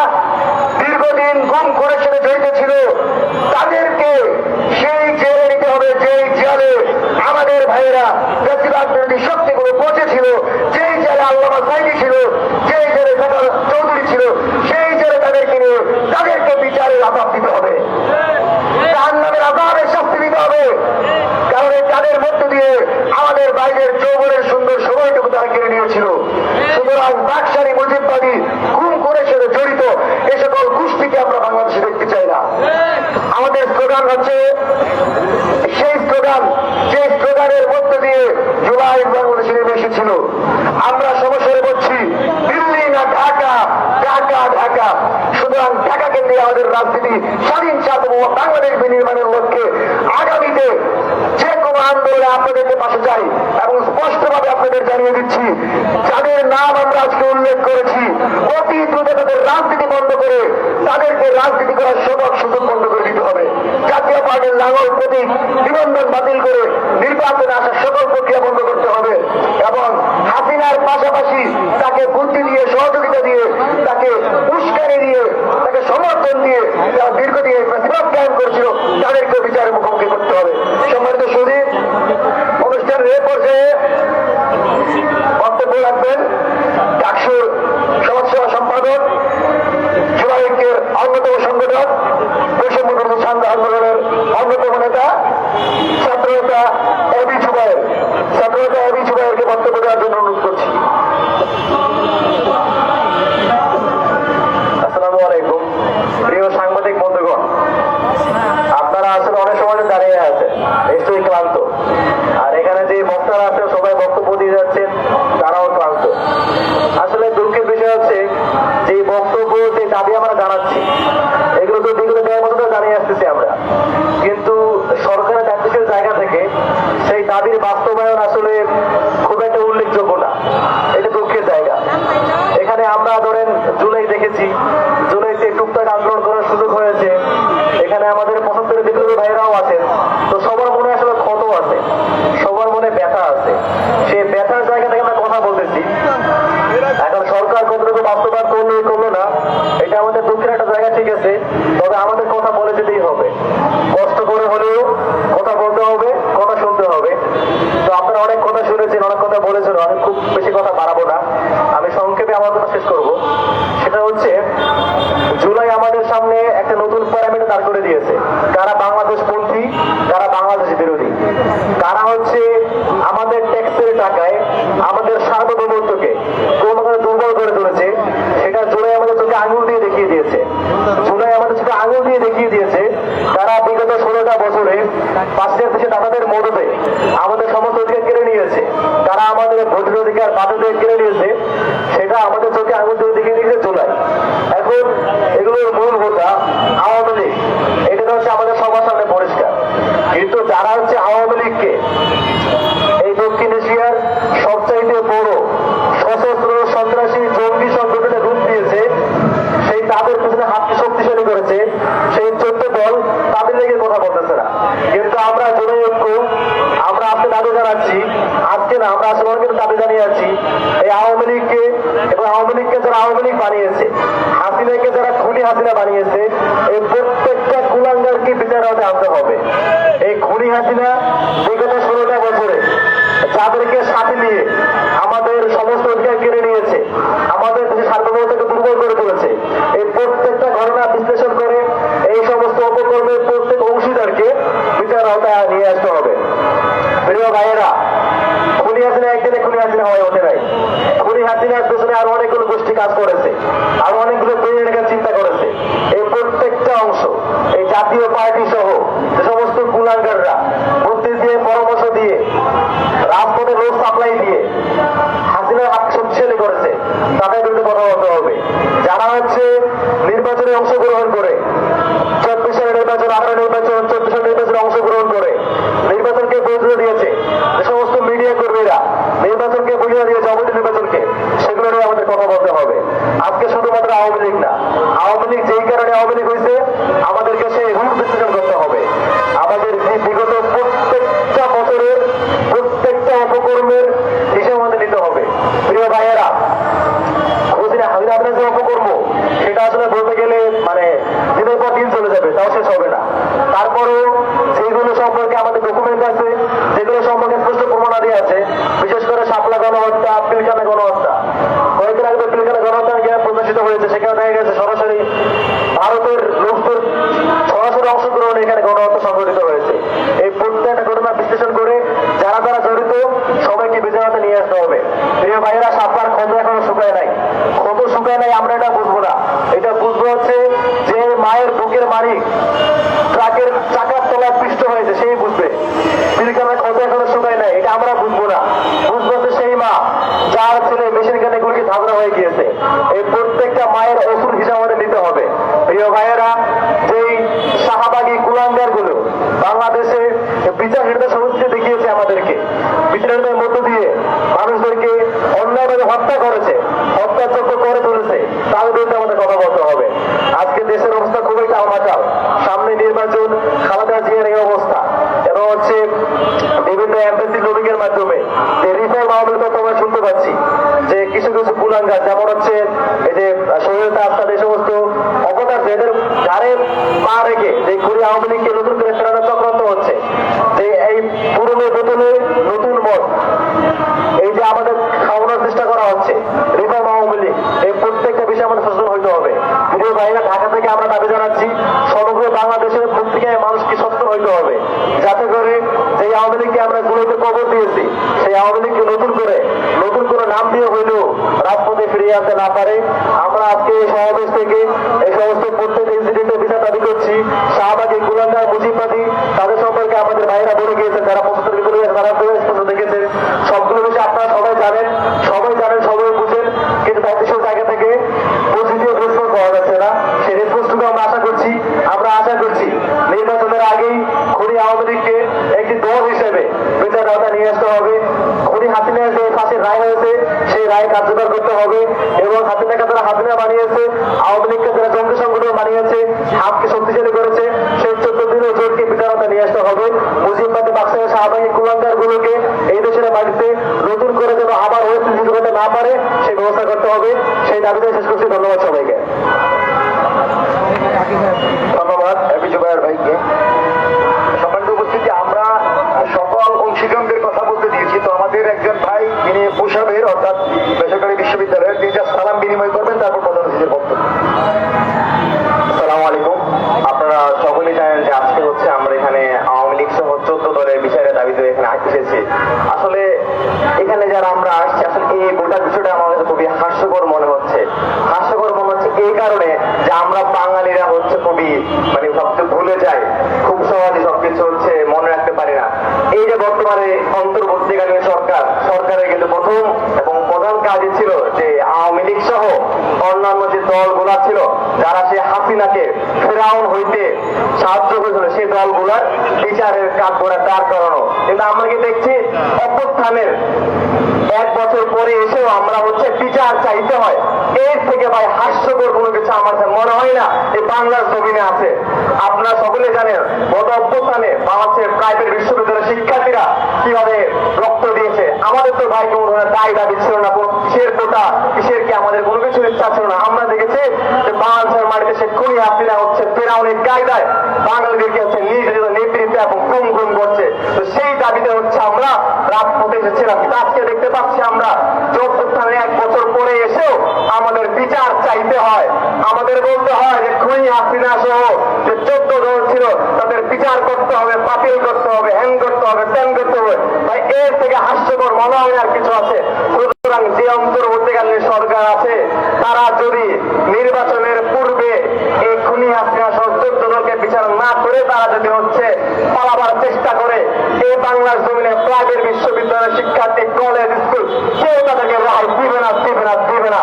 দীর্ঘদিন খুনের সাথে জড়িত ছিল তাদেরকে সেই জেলে নিতে হবে, যেই জেলে আমাদের ভাইয়েরা জাতীয়তাবাদ বিরোধী শক্তিগুলো পৌঁছেছিল, যেই জেলে আল্লামা সাইদি ছিল, যেই জেলে চৌধুরী ছিল, সেই জেলে তাদেরকে নিয়ে তাদেরকে বিচারের আঘাত দিতে হবে, জাহান্নামের আযাবের শাস্তি দিতে হবে। কারণ তাদের মধ্য দিয়ে আমাদের বাইরের যৌবনের সুন্দর সময়টুকু তারা কেড়ে নিয়েছিল। সুতরাং বাকশালী মুজিববাদী খুনের সাথে জড়িত এ সকল গোষ্ঠীকে আমরা বাংলাদেশে দেখতে চাই না। আমাদের স্লোগান হচ্ছে সেই স্লোগান, যে স্লোগানের মধ্য দিয়ে জুলাই বাংলাদেশে নেমে এসেছিল। আমরা সমস্যায় বলছি দিল্লি না ঢাকা, ঢাকা ঢাকা। সুতরাং ঢাকা কেন্দ্রে আমাদের রাজনীতি স্বাধীন বাংলাদেশ বিনির্মাণের লক্ষ্যে আগামীতে যে কোনো আন্দোলনে আপনাদেরকে পাশে চাই এবং স্পষ্টভাবে আপনাদের জানিয়ে দিচ্ছি, যাদের নাম আমরা আজকে উল্লেখ করেছি অতি দ্রুত তাদের রাজনীতি বন্ধ করে তাদেরকে রাজনীতি করার সুযোগ বন্ধ করে দিতে হবে। জাতীয় পার্টির লাঙ্গল প্রতীক নিবন্ধন বাতিল করে নির্বাচনে আসার সকল প্রক্রিয়া বন্ধ করতে হবে এবং হাসিনার পাশাপাশি তাকে বুদ্ধি দিয়ে, সহযোগিতা দিয়ে, তাকে উস্কানি দিয়ে, তাকে সমর্থন দিয়ে যারা দীর্ঘদিন প্রতিবাদ কায়েম করেছিল তাদেরকে বিচারের মুখোমুখি করতে হবে। সম্মানিত সুধী, অনুষ্ঠানের এ পর্যায়ে বক্তব্য রাখবেন ডাকসুর সমাজসেবা সম্পাদক, জুলাই ঐক্যের অন্যতম সংগঠক, বৈষম্য বিরোধী ছাত্র আন্দোলনের অন্যতম নেতা ছাত্রনেতা এবি জুবায়ের। ছাত্রনেতা এবি জুবায়েরকে বক্তব্য দেওয়ার জন্য অনুরোধ করছি। আসসালামু আলাইকুম। প্রিয় সাংবাদিক বন্ধুগণ, আপনারা আসলে অনেক সময় দাঁড়িয়ে আছেন, নিশ্চয়ই ক্লান্ত। আর এখানে যে বক্তারা আছেন সবাই বক্তব্য দিয়ে যাচ্ছেন, তারাও ক্লান্ত। আসলে দুঃখের বিষয় হচ্ছে যে বক্তব্য, যে দাবি আমরা জানাচ্ছি, এগুলো তো বিগত দেওয়ার মতো জানিয়ে আসতেছি আমরা, কিন্তু সরকারের দায়িত্বশীল জায়গা থেকে সেই দাবির বাস্তবায়ন আসলে খুব একটা উল্লেখযোগ্য না। এটা দুঃখের জায়গা। এখানে আমরা ধরেন জুলাই দেখেছি, জুলাইতে টুকটাক আন্দোলন করার সুযোগ হয়েছে। এখানে আমাদের পঁচাত্তরের বিপ্লবী ভাইরাও আছেন। তো সবার মনে আসলে ক্ষত আছে, সবার মনে ব্যথা আছে। সেই ব্যথার জায়গা থেকে আমরা কথা বলতেছি। এখন সরকার কতটুকু বাস্তবায়ন করলো না, এটা আমাদের দুঃখের একটা জায়গা, ঠিক আছে। তবে আমাদের কথা বলে যেতেই হবে, কষ্ট করে হলেও কথা বলতে হবে, কথা শুনতে হবে। তো আপনারা অনেক কথা শুনেছেন, অনেক কথা বলেছেন, আমি খুব বেশি কথা বাড়াবো না, আমি সংক্ষেপে আমার কথা শেষ করব। সেটা হচ্ছে জুলাই আমাদের সামনে একটা নতুন প্যারামিটার দাঁড় করে দিয়েছে। কারা বাংলাদেশপন্থী, কারা বাংলাদেশ বিরোধী, কারা হচ্ছে আমাদের ট্যাক্সের টাকায় আমাদের সার্বভৌমত্বকে কোনোভাবে দুর্বল করে তুলেছে, সেটা জুলাই আমাদের চোখে আঙুল দিয়ে দেখিয়ে দিয়েছে। জুলাই আমাদের চোখে আঙুল দিয়ে দেখিয়ে দিয়েছে তারা বিগত 16টা বছরে পাশের দেশে দাদাদের মদতে আমাদের সমস্ত অধিকার কেড়ে নিয়েছে, তারা আমাদের ভোটের অধিকার বাধ্যদের কেড়ে নিয়েছে, সেটা আমাদের চোখে আঙুল দিয়ে দেখিয়ে দিয়েছে জুলাই। এখন এগুলোর মূল হোতা আওয়ামী লীগ, এটা হচ্ছে আমাদের সবার সামনে পরিষ্কার। কিন্তু যারা হচ্ছে আওয়ামী লীগকে এই দক্ষিণ এশিয়ার সবচাইতে বড় সশস্ত্র সন্ত্রাসী জঙ্গি সংগঠনে রূপ দিয়েছে, সেই তাদের পিছনে হাতকে শক্তিশালী করেছে, সেই 14 দল তাদের লেগে কথা বলতেছে না। কিন্তু আমরা জুলাই ঐক্য, আমরা আজকে দাবি জানাচ্ছি, আজকে না আমরা আসলে অনেক দাবি জানিয়ে আছি, এই আওয়ামী লীগকে এবং আওয়ামী লীগকে যারা আওয়ামী লীগ বানিয়েছে, হাসিনাকে যারা খুনি হাসিনা বানিয়েছে, এই প্রত্যেকটা কুলাঙ্গারকে বিচার আনতে হবে। এই খুনি হাসিনা বিগত 16টা বছরে যাদেরকে সাথে নিয়ে আমাদের সমস্ত অধিকার কেড়ে নিয়েছে, আমাদের দেশে সার্বভৌমত্বকে দুর্বল করে তুলেছে, এই প্রত্যেকটা ঘটনা বিশ্লেষণ করে এই সমস্ত অপকর্মের প্রত্যেক অংশীদারকে বিচার আওতায় নিয়ে আসতে হবে। প্রিয় ভাইয়েরা, খুনি হাসিনা একদিনে খুনি হাসিনা হয়ে ওঠে নাই। খুনি হাসিনার পেছনে আরো অনেকগুলো গোষ্ঠী কাজ করেছে, আরো অনেকগুলো তৈরি রেখার চিন্তা করেছে। এই প্রত্যেকটা অংশ, এই জাতীয় পার্টি সহ যে সমস্ত কুলাঙ্গাররা বুদ্ধি দিয়ে, পরামর্শ দিয়ে, রাজপথে লোক সাপ্লাই দিয়ে হাসিনার হাত শক্তিশালী করেছে, তাদের বিরুদ্ধে কথা বলতে হবে। যারা হচ্ছে নির্বাচনে অংশগ্রহণ করে, 24 সালের নির্বাচন, 18 নির্বাচন, 14 সালের নির্বাচনে অংশগ্রহণ করে নির্বাচনকে বৈধ দিয়েছে, নিয়ে আসতে হবে। প্রিয় ভাইয়েরা, সাপলার ক্ষত এখনো শুকায় নাই, ক্ষত শুকায় নাই, আমরা এটা বুঝবো না। এটা বুঝবো হচ্ছে যে মায়ের বুকের মালিক ট্রাকের চাকার তলায় পৃষ্ঠ হয়েছে, সেই বুঝবে। পিলখানার ক্ষত এখনো শুকায় নাই, এটা আমরা বুঝবো না। বুঝবো হচ্ছে সেই মা যার ছেলে মেশিন গানে গুলিকে ঝাঁঝরা হয়ে গিয়েছে। এই প্রত্যেকটা মায়ের ওষুধ হিসাব আমাদের নিতে হবে। প্রিয় ভাইয়েরা, যেই শাহবাগী কুলাঙ্গার গুলো বাংলাদেশে বিচারহীনতা সমস্যা দেখিয়েছে আমাদেরকে, বিচারহীনতার মধ্য দিয়ে মানুষদেরকে অন্যায়ভাবে হত্যা করেছে, হত্যাযজ্ঞ করে তুলেছে, তার বিরুদ্ধে আমাদের কথা বলতে হবে। আজকে দেশের অবস্থা খুবই টালমাটাল। সামনে নির্বাচন, খালেদা জিয়ার এই অবস্থা, এবং হচ্ছে বিভিন্ন এমবেসি লবিংয়ের মাধ্যমে যে রিফর্ম আওয়ামী লীগ আমরা শুনতে পাচ্ছি যে কিছু কিছু কুলাঙ্গার, যেমন হচ্ছে এই যে শহীদ আস্তাদ, এই সমস্ত অবতার এদের ঘাড়ে পা রেখে যে ঘুরে আওয়ামী লীগকে নতুন করে ফেরানোর চক্রান্ত হচ্ছে, যে এই পুরনো বোতলে নতুন মদ, এই যে আমাদের খাওয়ানোর চেষ্টা করা হচ্ছে রিফর্ম আওয়ামী লীগ, এই প্রত্যেকটা বিষয়ে আমাদের সচেতন হইতে হবে। প্রিয় ভাইরা, ঢাকা থেকে আমরা দাবি জানাচ্ছি সমগ্র বাংলাদেশের প্রত্যেকে মানুষকে সচেতন হইতে হবে, যাতে করে যে আওয়ামী লীগকে আমরা গুলোতে কবর দিয়েছি, সেই আওয়ামী লীগকে নতুন কোনো নাম দিয়ে হইলেও রাজপথে ফিরিয়ে আনতে না পারে। আমরা আজকে এই সমাবেশ থেকে এই সমস্ত প্রত্যেক ইনসিডেন্টের বিচার দাবি করছি। শাহবাগী কুলাঙ্গার মুজিববাদী, তাদের সম্পর্কে আমাদের ভাইরা বলে গিয়েছেন, যারা 75 বিগত তারা স্পষ্ট দেখেছেন। সবগুলো বিষয়ে আপনারা সবাই জানেন, সবাই বুঝেন, কিন্তু দায়িত্বশীল জায়গা থেকে পজিটিভ রেসপন্স পাওয়া যাচ্ছে না। সেই রেসপন্সটুকু আমরা আশা করছি নির্বাচনের আগেই খুনি আওয়ামী লীগকে একটি দল হিসেবে বিচার আওতায় নিয়ে আসতে হবে। খুনি হাসিনার যে ফাঁসির রায় হয়েছে, সেই রায় কার্যকর করতে হবে, এবং হাসিনাকে যারা হাসিনা বানিয়েছে, আওয়ামী লীগকে যারা জঙ্গি সংগঠন বানিয়েছে, হাতকে শক্তিশালী করেছে, সেই 14 দিনের জোটকে বিচার আওতায় নিয়ে আসতে হবে। মুজিববাদী বাক্সের শাহবাগী কুলাঙ্গার গুলোকে এই দেশের বাড়িতে নতুন করে যেন আবার পরিস্থিতি করতে না পারে, সেই ব্যবস্থা করতে হবে। সেই দাবিতে শেষ করছি। ধন্যবাদ সবাইকে। ধন্যবাদ এপি জুবায়ের ভাইকে। সম্মানিত উপস্থিতি, আমরা সকল অংশীদারদের কথা বলতে দিয়েছি, তো আমাদের একজন ভাই যিনি পোশাবের অর্থাৎ বেসরকারি বিশ্ববিদ্যালয়ের, তিনি যা সালাম বিনিময় করবেন, তারপর প্রধান অতিথির বক্তব্য। আসসালামু আলাইকুম। আপনারা সকলেই জানেন যে আজকে হচ্ছে আমরা এখানে আওয়ামী লীগ সহ 14 দলের বিচারের দাবিতে এখানে এসেছি। আসলে এখানে যারা আমরা আসছি, আসলে এই গোটা বিষয়টা আমার কাছে খুবই হাস্যকর মনে হচ্ছে। এই কারণে যে আমরা বাঙালিরা হচ্ছে খুবই সবচেয়ে ভুলে যাই, খুব সহজে সবকিছু হচ্ছে মনে রাখতে পারি না। এই যে বর্তমানে অন্তর্বর্তীকালীন সরকারের কিন্তু প্রথম এবং প্রধান কাজই ছিল যে আওয়ামী লীগ সহ অন্যান্য যে দলগুলা ছিল, যারা সে হাসিনাকে ফেরাউন হইতে সাহায্য করেছিল, সেই দলগুলার বিচারের কাজ করে তার কারণও। কিন্তু আমরা কি দেখছি, অভ্যুত্থানের 1 বছর পরে এসেও আমরা হচ্ছে বিচার চাইতে হয়। এর থেকে ভাই হাস্যকর কোনো কিছু আমার মনে হয় না এই বাংলার জমিনে আছে। আপনারা সকলে জানেন গত অভ্যুত্থানে বাংলাদেশের প্রাইভেট বিশ্ববিদ্যালয়ের শিক্ষার্থীরা কিভাবে রক্ত দিয়েছে। আমাদের তো ভাই কোনো ধরনের দায় দাবি ছিল না, কোনো কিসের কোটা কিসের কি আমাদের কোনো কিছুর ইচ্ছা ছিল না। আমরা দেখেছি যে বাংলাদেশের মাটিতে সে খুনি হাসিনা হচ্ছে ফেরাউনের কায়দায় বাঙালিদেরকে হচ্ছে নির্যাতিত নিপীড়িত এবং গুম করছে। তো সেই দাবিতে হচ্ছে আমরা রাজপথে এসেছিলাম। কিন্তু আজকে দেখতে পাচ্ছি আমরা যে অভ্যুত্থানের 1 বছর পরে এসেও আমাদের বিচার চাইতে হয়। আমাদের বলতে হয় যে খুনি হাসিনা সহ যে 14 দল ছিল তাদের বিচার করতে হবে, বাতিল করতে হবে, হ্যাং করতে হবে, ত্যান করতে হবে। ভাই এর থেকে হাস্যকর মনে হয় আর কিছু আছে? সুতরাং যে অন্তর্বর্তীকালীন সরকার আছে, তারা যদি নির্বাচনের পূর্বে এই খুনি হাসিনা সহ 14 দলকে বিচার না করে তারা যদি হচ্ছে পালাবার চেষ্টা করে, এই বাংলার জমিনে প্রাইভেট বিশ্ববিদ্যালয়ের শিক্ষার্থী, কলেজ, স্কুল কেউ তাদেরকে রায় দিবে না।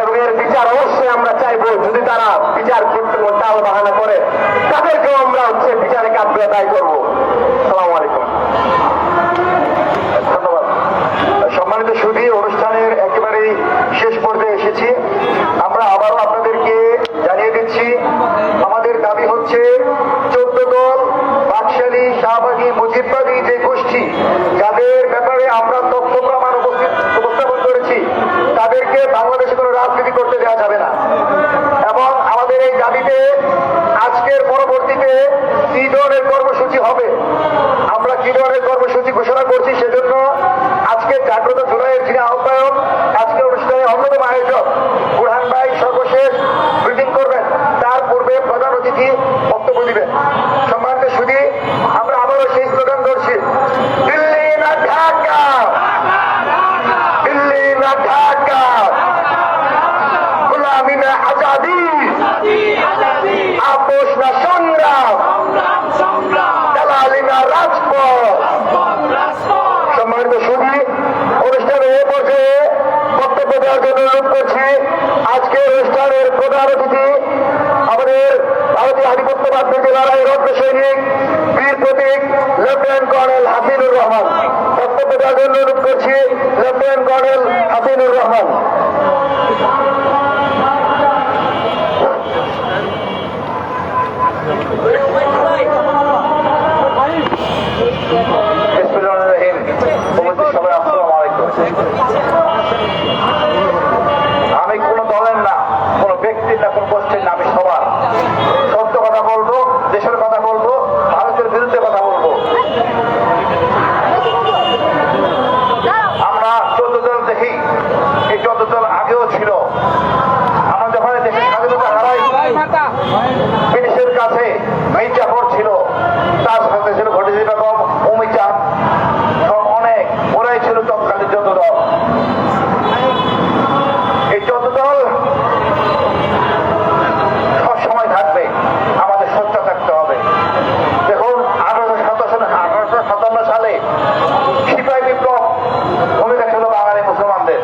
এবং এর বিচার অবশ্যই আমরা চাইবো। যদি তারা বিচার করতে টাল বাহানা করে, তাদেরকেও আমরা হচ্ছে বিচারে কাঠগড়ায় দায়ী করবো। আসসালামু আলাইকুম। ধন্যবাদ। সম্মানিত সুধী, অনুষ্ঠানের একেবারেই শেষ পর্যায়ে এসেছি। আমরা আবারও আপনাদেরকে জানিয়ে দিচ্ছি, আমাদের দাবি হচ্ছে 14 দল বাকশালী, শাহবাগী, মুজিববাদী যে গোষ্ঠী, যাদের ব্যাপারে আমরা তথ্য প্রমাণ উপস্থাপন করেছি, তাদেরকে বাংলাদেশে কোনো রাজনীতি করতে দেওয়া যাবে না। এবং আমাদের এই দাবিতে আজকের পরবর্তীতে কি ধরনের কর্মসূচি হবে, আমরা কি ধরনের কর্মসূচি ঘোষণা করছি, সেজন্য আজকে জাগ্রত জুলাইয়ের যিনি আহ্বায়ক, আজকে অনুষ্ঠানের অন্যতম আয়োজক বুরহান ভাই সর্বশেষ ব্রিফিং করবেন। তার পূর্বে প্রধান অতিথি বক্তব্য দিবেন। সম্মানিত সুধী, আমরা আবারও সেই স্লোগান ধরছি, দিল্লি না ঢাকা। প্রধান অতিথি আমাদের ভারতীয় আধিপত্যবাদ থেকে লড়াই রত্ন সৈনিক বীর প্রতীক লেফটেন্যান্ট কর্নেল হাসিনুর রহমান। বক্তব্য দেওয়ার জন্য অনুরোধ করছি লেফটেন্যান্ট কর্নেল হাসিনুর রহমান। আমি কোন দলের না, কোন ব্যক্তির না, কোন গোষ্ঠীর না, আমি সবার সত্য কথা বলবো, দেশের কথা বলবো, ভারতের বিরুদ্ধে কথা বলবো। আমরা 14 দল দেখি, এই 14 দল আগেও ছিল। আমরা যখন দেশের স্বাধীনতা হারাই, ব্রিটিশের কাছে মির্জাফর ছিল, তার সাথে ছিল ঘটিজি বেগম, উমিচা, অনেক, ওরাই ছিল তৎকালীন 14 দল। এই 14 দল সবসময় থাকবে, আমাদের সোচ্চার থাকতে হবে। দেখুন 1857 সালে সিপাহী বিপ্লব ভূমিকা ছিল বাঙালি মুসলমানদের।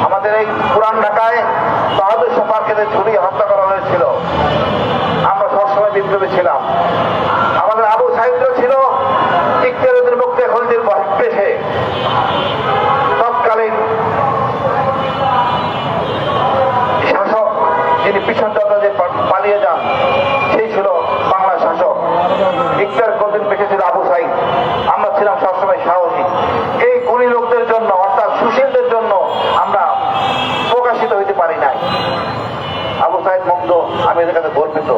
আমাদের এই পুরান ঢাকায় বাহাদুর শাহ পার্কেতে ঝুলিয়ে হত্যা করা হয়েছিল। আমরা সবসময় বিপ্লবী ছিলাম। আমাদের আবু সাহিদও ছিল ইকতিয়ারউদ্দিন মুক্তি খলজির পেশে। তৎকালীন শাসক যিনি পিছন যে পালিয়ে যান, সেই ছিল বাংলা শাসক। ইকতিয়ারউদ্দিন পেশে ছিল আবু সাইদ। আমরা ছিলাম সবসময় সাহসী। এই গুণী লোকদের জন্য, অর্থাৎ সুশীলদের জন্য আমরা প্রকাশিত হইতে পারি নাই। আবু সাইদ মুগ্ধ, আমি এদের কাছে গর্বিত।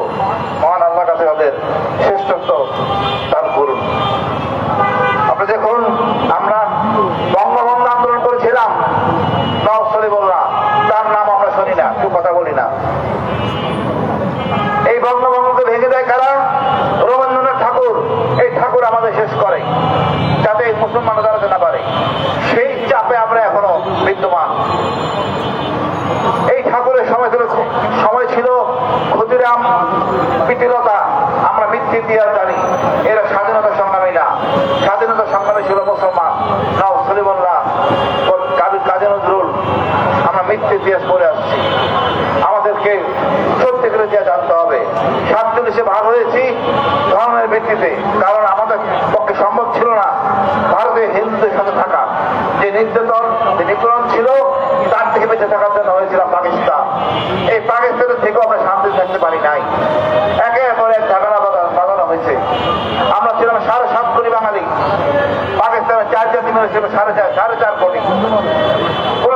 মহান আল্লাহর কাছে তাদের শ্রেষ্ঠত্ব দান করুন। আপনি দেখুন, আমরা বঙ্গবন্ধু আন্দোলন করেছিলাম, নওয়াজ সলিমুল্লাহ, তার নাম আমরা শুনি না, কেউ কথা বলি না। এই বঙ্গবন্ধুকে ভেঙে দেয় কারা? রবীন্দ্রনাথ ঠাকুর। এই ঠাকুর আমাদের শেষ করে, যাতে মুসলমানরা দাঁড়াতে না পারে। সেই চাপে আমরা এখনো বিদ্যমান। এই ঠাকুরের সময় ছিল ক্ষুদিরাম, পিতিলতা, আমরা মিথ্যে দিয়ে জানি। এরা স্বাধীনতা সংগ্রামী না, স্বাধীনতা সংগ্রামী ছিল মুসলমান, নওয়াজ সলিমুল্লাহ, কাজী নজরুল। আমরা মিথ্যে ইতিহাস পড়ে আসছি। আমাদেরকে সত্যিকার ইতিহাস জানতে হবে। 47-এ ভাগ হয়েছি ধর্মের ভিত্তিতে, কারণ আমাদের পক্ষে সম্ভব ছিল না ভারতে হিন্দুদের সাথে থাকা। যে নির্যাতন, যে নিপীড়ন ছিল, তার থেকে বেঁচে থাকার জন্য হয়েছিলাম পাকিস্তান। এই পাকিস্তানের থেকেও আমরা শান্তি থাকতে পারি নাই। একের পর এক ঝামেলা বাঁধানো হয়েছে। আমরা ছিলাম 7.5 কোটি বাঙালি, পাকিস্তানের 4 জাতি মিলে ছিল 4.5 কোটি। কোন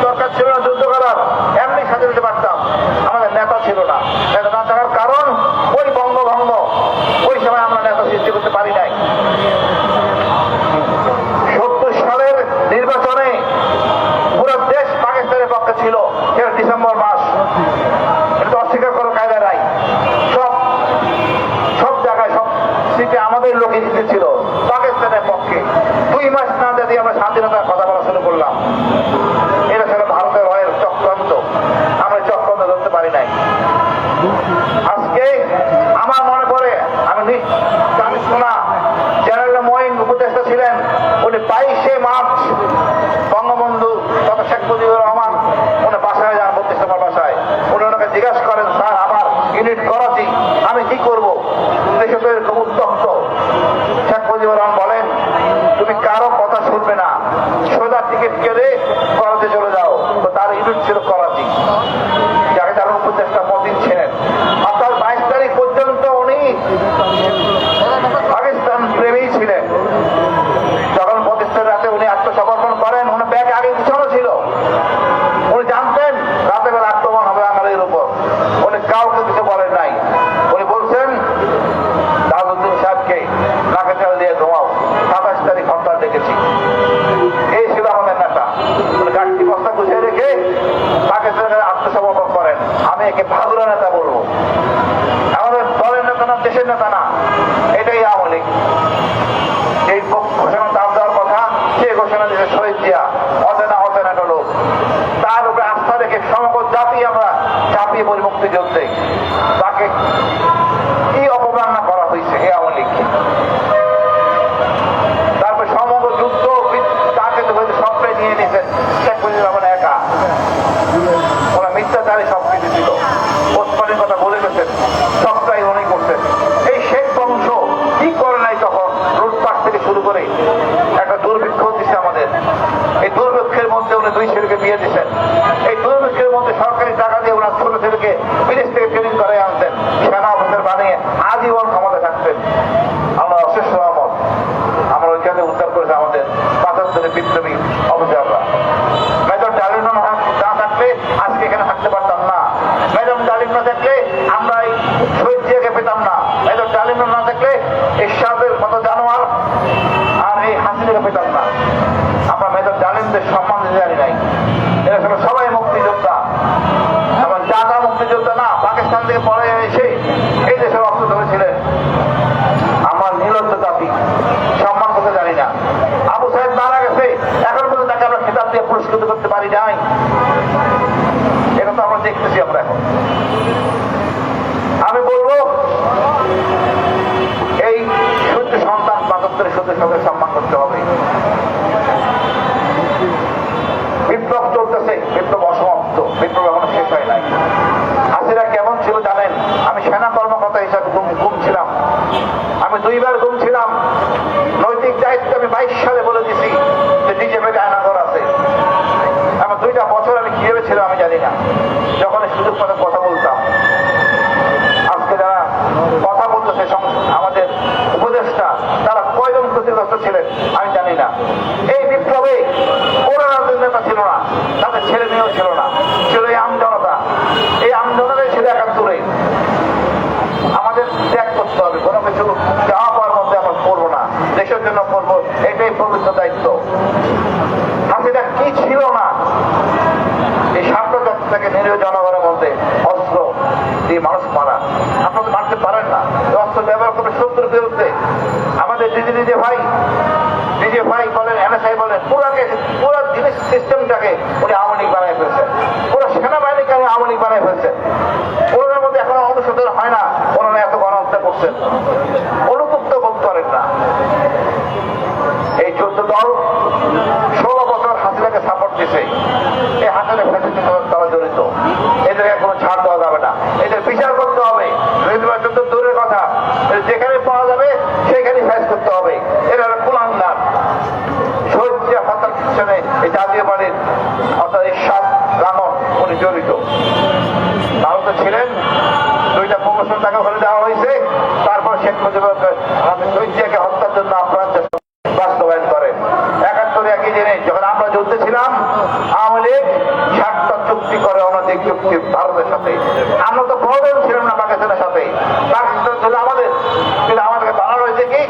দরকার ছিল না যুদ্ধ করার, এমনি সাথে দিতে পারতাম। আমাদের নেতা ছিল না। নেতা না থাকার কারণ ওই বঙ্গভঙ্গ, ওই সময় আমরা নেতা সৃষ্টি করতে পারি নাই। 70 সালের নির্বাচনে পুরো দেশ পাকিস্তানের পক্ষে ছিল। সেটা ডিসেম্বর মাস। এটা অস্বীকার করার কায়দা নাই। সব জায়গায়, সব সিটে আমাদের লোকে জিতেছিল পাকিস্তানের পক্ষে। 2 মাস না যদি আমরা স্বাধীনতার কথা বলা শুরু করলাম। এটা ছিল ভারতের হয়ের চক্রান্ত। আমরা চক্রান্ত ধরতে পারি নাই। আজকে আমার মনে পড়ে, আমি জানি শোনা, জেনারেল মঈন উপদেষ্টা ছিলেন। উনি 22শে মার্চ বঙ্গবন্ধু তথা শেখ মুজিবুর রহমান উনি বাসায় যান, 32 নম্বর বাসায়। উনি ওনাকে জিজ্ঞাসা করেন, স্যার আমার ইউনিট করাচি, আমি কি করবো? দেশে তো এরকম উত্তপ্ত। শেখ মুজিবুর রহমান বলেন, তুমি কারো কথা শুনবে না, সোজা টিকিট কেটে করাচি চলে যাও। তো তার ইউনিট ছিল করাচি, যাকে তার উপদেষ্টা মতিন ছিলেন। অর্থাৎ 22 তারিখ পর্যন্ত উনি পাকিস্তান প্রেমী ছিলেন। যখন 25 রাতে উনি আত্মসমর্পণ করেন, উনি ব্যাগ আগে পিছনে ছিল। উনি জানতেন রাতে বেলা আক্রমণ হবে বাঙালির উপর। উনি কাউকে কিছু বলেন নাই। উনি বলছেন তাজউদ্দিন সাহেবকে নাকে তেল দিয়ে ঘুমাও, 27 তারিখ হরতাল ডেকেছি। এই ছিল আমাদের নেতা। উনি গাড়ি বস্তা গুছিয়ে রেখে পাকিস্তানের আত্মসমর্পণ করেন। আমি একে ভাদুরা নেতা বলবো। আমাদের দলের নেতা না, দেশের নেতা না, এটাই আওয়ামী লীগ। এই ঘোষণা দাম দেওয়ার কথা, সে ঘোষণা দিয়েছে শহীদ জিয়া, অচেনা একটা লোক। তার উপরে আস্থা রেখে সমগ্র জাতি আমরা চাপিয়ে পড়ি মুক্তিযুদ্ধে। তাকে কি অপমাননা করা হয়েছে এই আওয়ামী লীগ। তারপর সমগ্র যুদ্ধ তাকে তো সবটাই নিয়ে নিয়েছেন শেখ মুজিবুর রহমান একা। ওরা মিথ্যাচারী সবকিছু। বিপ্লবী অফিসাররা। মেজর ডালিম না থাকলে আজকে এখানে থাকতে পারতাম না। মেজর ডালিম না থাকলে আমরা এই শহীদ জিয়াকে পেতাম না। মেজর ডালিম না থাকলে এরশাদের মতো জানোয়ার আর এই হাসিনাকে পেতাম না। আমরা মেজর ডালিমদের সম্মান দিতে জানি নাই। এরা ছিল সবাই মুক্তিযোদ্ধা, এবং যারা মুক্তিযোদ্ধা না, পাকিস্তান থেকে পরে এসে এই দেশে রক্ত ধরেছিলেন। আমার নির্লজ্জ জাতি সম্মান করতে জানি না। আবু সাহেব মারা গেছে, এখন পর্যন্ত তাকে আমরা খেতাব দিয়ে পুরস্কৃত করতে পারি নাই। এটা তো আমরা দেখতেছি আমরা এখন। আমি বলবো এই সূর্য সন্তান ৭৫ সূর্যের সম্মান করতে হবে। বিপ্লব চলতেছে, বিপ্লব অসমাপ্ত, বিপ্লব এখনো শেষ হয় নাই। হাসিনা কেমন ছিল জানেন? আমি সেনা কর্মকর্তা হিসাবে গুম ছিলাম। আমি 2 বার গুম ছিলাম। নৈতিক দায়িত্ব আমি 22 সালে বলে দিছি যে ডিজেপি আয়নাঘর আছে। আমার 2টা বছর আমি কিভাবে ছিল আমি জানি না। যখন সুযোগ মতো কথা বলতাম। আজকে যারা কথা বলতেছে আমাদের উপদেষ্টা, তারা কয়জন ক্ষতিগ্রস্ত ছিলেন আমি জানি না। এই বিপ্লবে কোনো রাজনৈতিক নেতা ছিল না, তাদের ছেলে মেয়েও ছিল না, ছিল এই আমজনতা। এই আমজনতাই ছিল ৭১। আমাদের ত্যাগ করতে হবে, কোনো কিছু যাওয়া পাওয়ার মধ্যে আমরা করবো না, দেশের জন্য করবো, এটাই পবিত্র দায়িত্ব। হাসিনা কি ছিল না? এই স্বার্থযত্ন থেকে নিরীহ জনগণের মধ্যে অস্ত্র দিয়ে মানুষ মারা। আপনারা মারতে পারেন না, অস্ত্র ব্যবহার করবে শত্রুর বিরুদ্ধে। আমাদের নিজে ভাই বলেন, এনএসআই বলেন, পুরো জিনিস সিস্টেমটাকে উনি আওয়ামী লীগ বানায় ফেলছেন। পুরো সেনাবাহিনীকে উনি আওয়ামী লীগ বানায় ফেলছেন। ওনার মধ্যে এখনো অনুশোধন হয় না, ওনারা এত গণহত্যা করছেন, অনুতপ্ত করতে পারেন না। এই 14 দল 16 বছর হাসিনাকে সাপোর্ট দিছে। এই হাসিনা ফ্যাসিস্টের সাথে তারা জড়িত। এদেরকে কোনো ছাড় দেওয়া যাবে না, এদের বিচার করতে হবে। নির্বাচন তো দূরের কথা, যেখানে পাওয়া যাবে সেখানে ফেস করতে হবে। এরা কুলাঙ্গার। শহীদ জিয়া হত্যার পিছনে এই জাতীয় পার্টির অর্থাৎ এরশাদ রামন উনি জড়িত। ভারতে ছিলেন, 2টা প্রমোশন টাকা ফেলে দেওয়া হয়েছে। তারপর শেখ মুজিবুর আমাদের শহীদ জিয়াকে হত্যার জন্য আপনার বাস্তবায়ন করেন। ৭১ একই জিনিস। যখন আমরা যুদ্ধে ছিলাম, আওয়ামী লীগ 60টা চুক্তি করে, অনৈতিক চুক্তি ভারতের সাথে। আমরা তো প্রয়োজন ছিলাম না পাকিস্তানের সাথে। পাকিস্তান ছিল আমাদের, কিন্তু আমাদেরকে বানানো হয়েছে কি?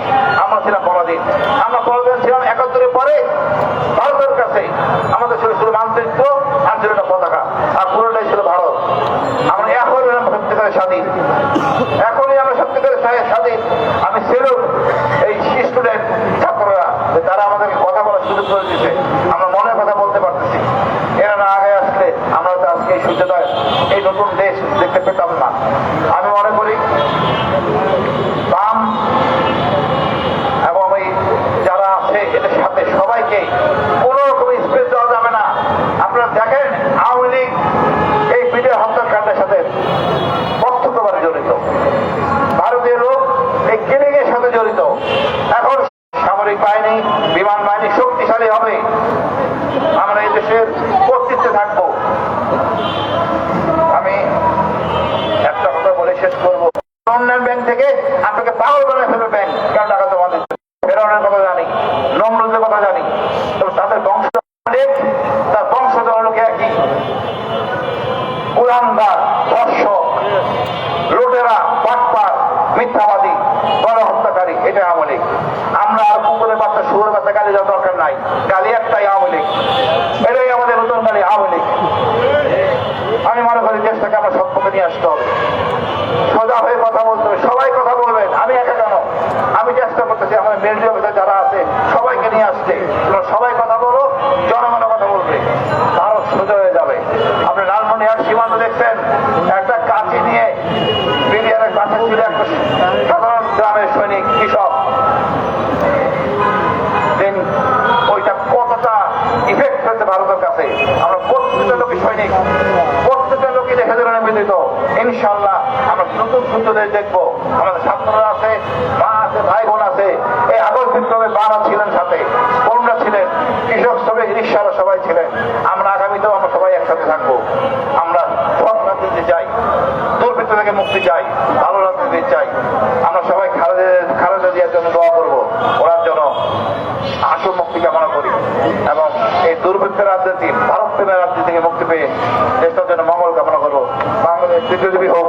আমরা ছিলাম পরাধীন। আমরা পরাধীন ছিলাম ৭১ পরে ভারতের কাছে। আমাদের ছিল শুধু মানচিত্র আর ছিল না পতাকা, আর পুরোটাই ছিল ভারত। আমরা এখন সত্যিকারের স্বাধীন, এখনই আমরা সত্যিকারের স্বাধীন। আমি ছিল এই স্টুডেন্ট ছাত্ররা, তারা আমাদেরকে কথা বলার সুযোগ করে দিচ্ছে, আমরা মনের কথা বলতে পারতেছি। এরা না আগে আসলে আমরা তো আজকে এই সূর্যোদয়, এই নতুন দেশ দেখতে পেতাম না। আমি মনে করি বাম এবং এই যারা আছে এদের সাথে সবাইকে কোনো রকম স্পেস দেওয়া যাবে না। আপনারা দেখেন, আওয়ামী লীগ এই বিজয় হত্যাকাণ্ডের সাথে প্রত্যক্ষভাবে জড়িত। ভারতীয় লোক এই কিলিং এর সাথে জড়িত। এখন সামরিক বাহিনী, বিমান বাহিনী শক্তিশালী হবে, আমরা এই দেশের কর্তৃত্বে থাকবো। আমি একটা কথা বলে শেষ করবো। উন্নয়ন ব্যাংক থেকে আপনাকে পাগল বানায় ফেলবে ব্যাংক, কারণ টাকা জমা দিচ্ছে। ফেরাউনের কথা জানি, নমরুদের কথা জানি, তবে তাদের বংশ, তার বংশধর লোক একই। কুলাঙ্গার, ধর্ষক, লুটেরা, বাটপার, মিথ্যাবাদী, গণহত্যাকারী, এটা আওয়ামী লীগ। আমরা আর কুকুরের বাচ্চা, শুয়োরের বাচ্চা গালি দেওয়ার দরকার নাই। গালি একটাই, আওয়ামী লীগ। এটাই আমাদের নতুন গালি, আওয়ামী লীগ। আমি মনে করি দেশটাকে আমরা সৎপথে নিয়ে আসতে হবে, সোজা হয়ে কথা বলতে হবে। সবাই কথা বলবেন, আমি একা কেন? আমি চেষ্টা করতেছি আমাদের মিলিটারি অফিসার যারা আছে সবাইকে নিয়ে আসতে। সবাই কথা বলো, জনগণ কথা বলবে, ভারত সোজা হয়ে যাবে। আপনি লালমনিরহাট সীমান্ত দেখছেন, একটা কাঁচি নিয়ে বিডিআর কাছে ছিল একটা সাধারণ গ্রামের সৈনিক, কৃষক। ওইটা কতটা ইফেক্ট হয়েছে ভারতের কাছে। আমরা প্রত্যেকটা লোকের সৈনিক, প্রত্যেকটা লোকই দেখা যাবে নিবেদিত। ইনশাল্লাহ আমরা নতুন সুন্দর দেশ দেখবো। আমাদের ছাত্ররা আছে, মা আছে, ভাই বোন আছে। এই আগস্ট বিপ্লবে বাবা ছিলেন সাথে, বোনরা ছিলেন, কৃষক শ্রমিক রিক্সারা সবাই ছিলেন। আমরা আগামীতেও আমরা সবাই একসাথে থাকবো। আমরা সৎ রাজনীতি চাই, দুর্বৃত্ত থেকে মুক্তি চাই, ভালো রাজনীতি চাই। আমরা সবাই খালেদা জিয়া জন্য দোয়া করবো, ওনার জন্য আশু মুক্তি কামনা করি এবং এই দুর্ভিক্ষের রাজনীতি, ভারত প্রেমের রাজনীতি থেকে মুক্তি পেয়ে দেশের জন্য মঙ্গল কামনা করবো। বাংলাদেশ দীর্ঘজীবী হোক।